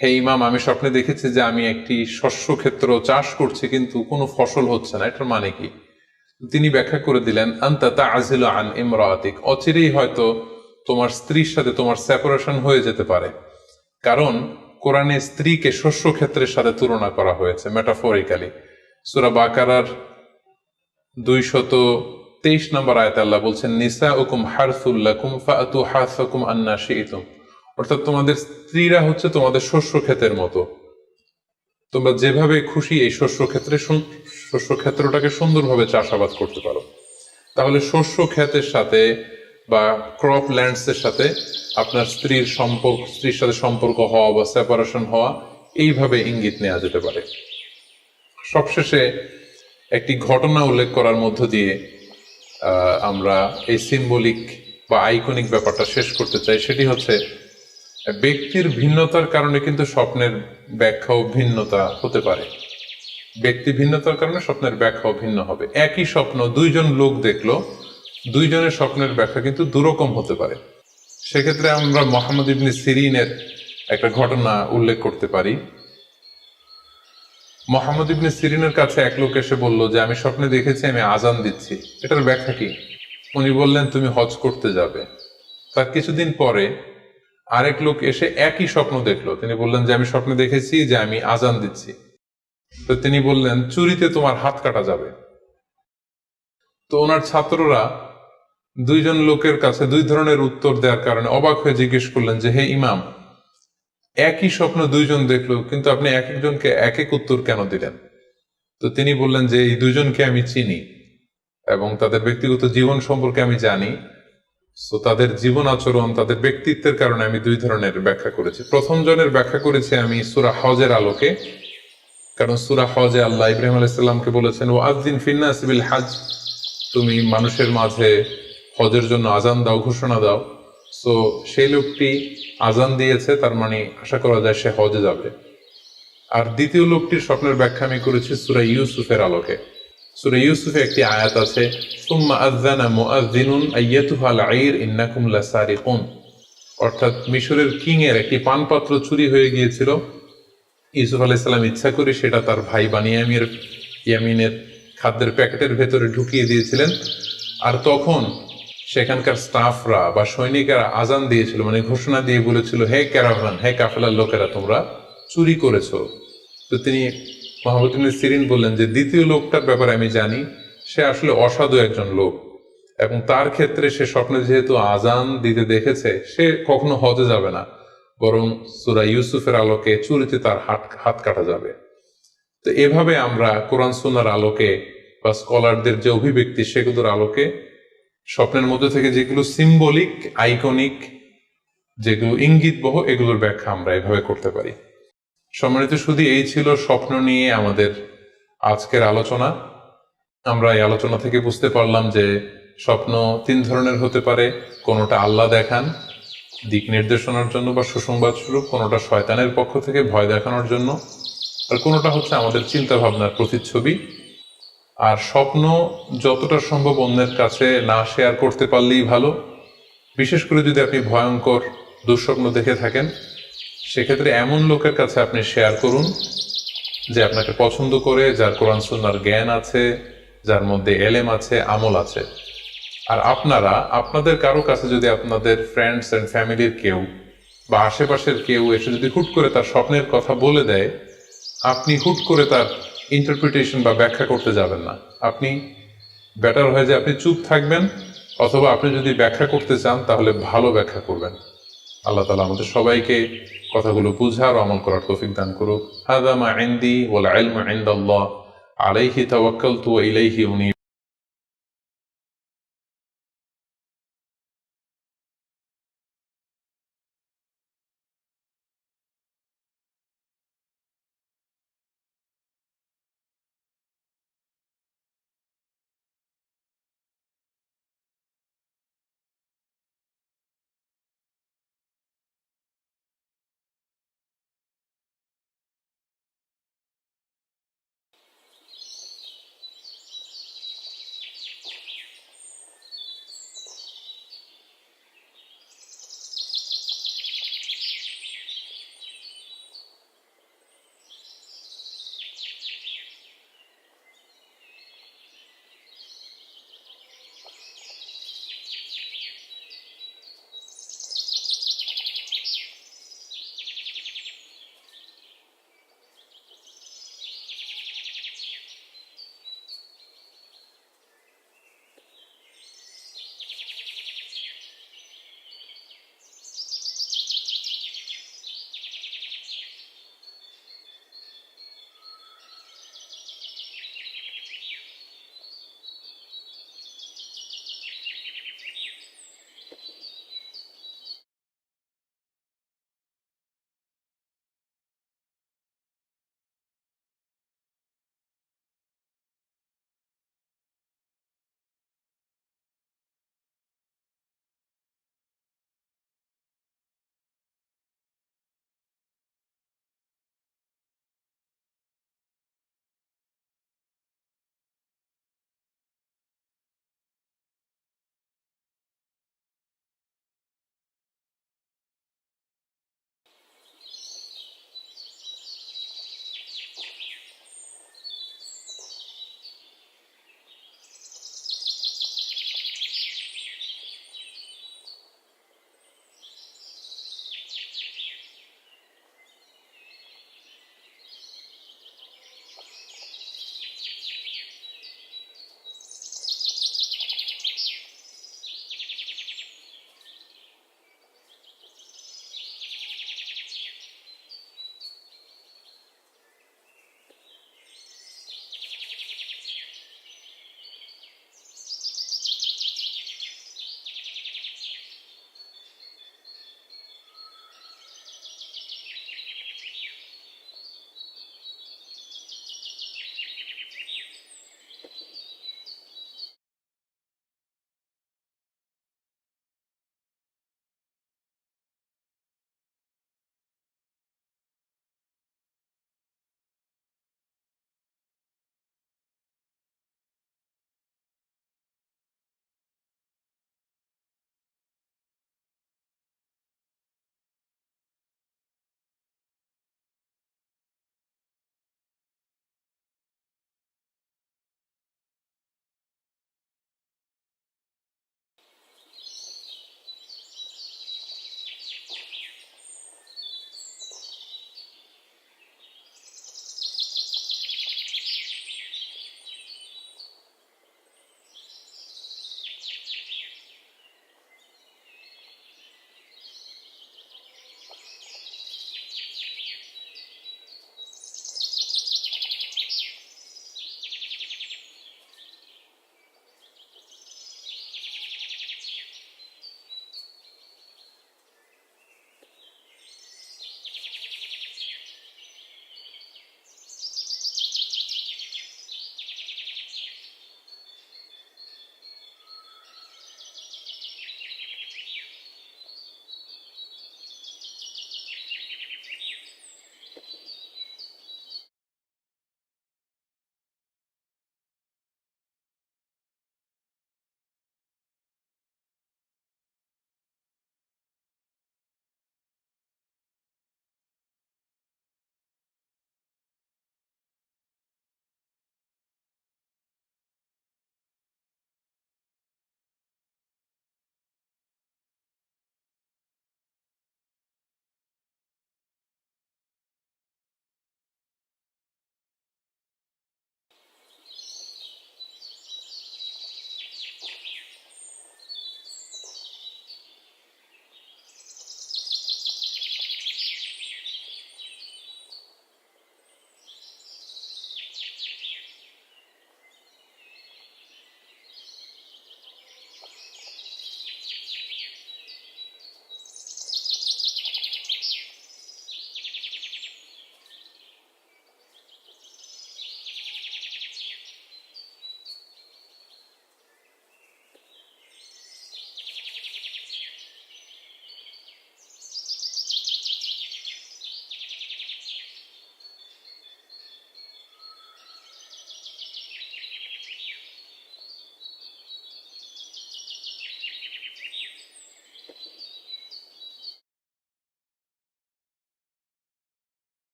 হে ইমাম, আমি স্বপ্নে দেখেছি যে আমি একটি শস্য ক্ষেত্র চাষ করছি কিন্তু কোনো ফসল হচ্ছে না, এটার মানে কি? তিনি ব্যাখ্যা করে দিলেন, আনতা তা'জিলু আন ইমরাআতিক, অচিরেই হয়তো তোমার স্ত্রীর সাথে তোমার সেপারেশন হয়ে যেতে পারে। কারণ কোরআনে স্ত্রীকে শস্য ক্ষেত্রের সাথে তুলনা করা হয়েছে মেটাফরিক্যালি। সূরা বাকারার 223 নম্বর আয়াতে আল্লাহ বলছেন, নিসাউকুম হারসুল লাকুম ফাআতু হারসাকুম আন্না শি'তুম, অর্থাৎ তোমাদের স্ত্রীরা হচ্ছে তোমাদের শস্য ক্ষেতের মতো, তোমরা যেভাবে খুশি এই শস্য ক্ষেত্রটাকে সুন্দরভাবে চাষাবাদ করতে পারো। তাহলে শস্য ক্ষেতের সাথে বা ক্রপ ল্যান্ডস এর সাথে আপনার স্ত্রীর সাথে সম্পর্ক হওয়া বা সেপারেশন হওয়া, এইভাবে ইঙ্গিত নেওয়া যেতে পারে। সবশেষে একটি ঘটনা উল্লেখ করার মধ্য দিয়ে আমরা এই সিম্বলিক বা আইকনিক ব্যাপারটা শেষ করতে চাই। সেটি হচ্ছে, ব্যক্তির ভিন্নতার কারণে কিন্তু স্বপ্নের ব্যাখ্যাও ভিন্নতা হতে পারে। ব্যক্তি ভিন্নতার কারণে স্বপ্নের ব্যাখ্যাও ভিন্ন হবে। একই স্বপ্ন দুইজন লোক দেখলো, দুইজনের স্বপ্নের ব্যাখ্যা কিন্তু দুরকম হতে পারে। সেক্ষেত্রে আমরা মুহাম্মদ ইবনে সিরিনের একটা ঘটনা উল্লেখ করতে পারি। মুহাম্মদ ইবনে সিরিনের কাছে এক লোক এসে বলল যে, আমি স্বপ্নে দেখেছি আমি আজান দিচ্ছি, এটার ব্যাখ্যা কি? উনি বললেন, তুমি হজ করতে যাবে। তার কিছুদিন পরে আরেক লোক এসে একই স্বপ্ন দেখলো। তিনি বললেন যে, আমি স্বপ্নে দেখেছি যে আমি আজান দিচ্ছি। তো তিনি বললেন, চুরিতে তোমার হাত কাটা যাবে। তো ওনার ছাত্ররা দুইজন লোকের কাছে দুই ধরনের উত্তর দেওয়ার কারণে অবাক হয়ে জিজ্ঞেস করলেন যে, হে ইমাম, একই স্বপ্ন দুইজন দেখলো, কিন্তু আপনি এক একজনকে এক এক উত্তর কেন দিলেন? তো তিনি বললেন যে, এই দুইজনকে আমি চিনি এবং তাদের ব্যক্তিগত জীবন সম্পর্কে আমি জানি। তো তাদের জীবন আচরণ, তাদের ব্যক্তিত্বের কারণে আমি দুই ধরনের ব্যাখ্যা করেছি। প্রথম জনের ব্যাখ্যা করেছি আমি সূরা হজের আলোকে, কারণ সূরা হজে আল্লাহ ইব্রাহিম আলাইহিস সালামকে বলেছেন, ওয়াজ্জিন ফিন্নাস বিল হজ, তুমি মানুষের মাঝে হজের জন্য আজান দাও, ঘোষণা দাও। সো সেই লোকটি আজান দিয়েছে, তার মানে আশা করা যায় সে হজে যাবে। আর দ্বিতীয় লোকটির স্বপ্নের ব্যাখ্যা আমি করেছি সূরা ইউসুফের আলোকে। সূরা ইউসুফে একটি আয়াত আছে, সুম্মা আযানা মুআযযিনুন আইয়াতুহাল আইর ইন্নাকুম লাসারিকুন, অর্থাৎ মিশরের কিং এর একটি পানপাত্র চুরি হয়ে গিয়েছিল। ইউসুফ আলাইহিস সালাম ইচ্ছা করে সেটা তার ভাই ইয়ামিনের খাদ্যের প্যাকেটের ভেতরে ঢুকিয়ে দিয়েছিলেন। আর তখন সেখানকার স্টাফরা বা সৈনিকেরা আজান দিয়েছিল, মানে ঘোষণা দিয়ে বলেছিল, হে ক্যারাভান, হে কাফেলার লোকেরা, তোমরা চুরি করেছো। তো তিনি মুহাম্মদ ইবনে সিরিন বললেন যে, দ্বিতীয় লোকটার ব্যাপারে আমি জানি, সে আসলে অসাধু একজন লোক, এবং তার ক্ষেত্রে সে স্বপ্নে যেহেতু আজান দিতে দেখেছে, সে কখনো হজে যাবে না, বরং সূরা ইউসুফের আলোকে চুরিতে তার হাত কাটা যাবে। তো এভাবে আমরা কোরআন সুন্নাহর আলোকে বা স্কলারদের যে অভিব্যক্তি, সেগুলোর আলোকে স্বপ্নের মধ্যে থেকে যেগুলো সিম্বলিক, আইকনিক, যেগুলো ইঙ্গিতবহ, এগুলোর ব্যাখ্যা আমরা এভাবে করতে পারি। সম্মানিত শুধু এই ছিল স্বপ্ন নিয়ে আমাদের আজকের আলোচনা। আমরা এই আলোচনা থেকে বুঝতে পারলাম যে স্বপ্ন তিন ধরনের হতে পারে। কোনোটা আল্লাহ দেখান দিক নির্দেশনার জন্য বা সুসংবাদ স্বরূপ, কোনোটা শয়তানের পক্ষ থেকে ভয় দেখানোর জন্য, আর কোনোটা হচ্ছে আমাদের চিন্তা ভাবনার প্রতিচ্ছবি। আর স্বপ্ন যতটা সম্ভব অন্যের কাছে না শেয়ার করতে পারলেই ভালো। বিশেষ করে যদি আপনি ভয়ঙ্কর দুঃস্বপ্ন দেখে থাকেন, সেক্ষেত্রে এমন লোকের কাছে আপনি শেয়ার করুন যে আপনাকে পছন্দ করে, যার কোরআন সুন্নাহর জ্ঞান আছে, যার মধ্যে এলেম আছে, আমল আছে। আর আপনাদের কারো কাছে যদি আপনাদের ফ্রেন্ডস এন্ড ফ্যামিলির কেউ বা আশেপাশের কেউ এসে যদি হুট করে তার স্বপ্নের কথা বলে দেয়, আপনি হুট করে তার ইন্টারপ্রিটেশন বা ব্যাখ্যা করতে যাবেন না। আপনি বেটার হয় যে আপনি চুপ থাকবেন, অথবা আপনি যদি ব্যাখ্যা করতে চান তাহলে ভালো ব্যাখ্যা করবেন। আল্লাহ তাআলা আমাদের সবাইকে কথাগুলো বুঝার ও আমল করার তৌফিক দান করুক। হাযা মা ইনদি ওয়াল ইলমু ইনদাল্লাহ, আলাইহি তাওয়াক্কালতু ওয়া ইলাইহি উনীব।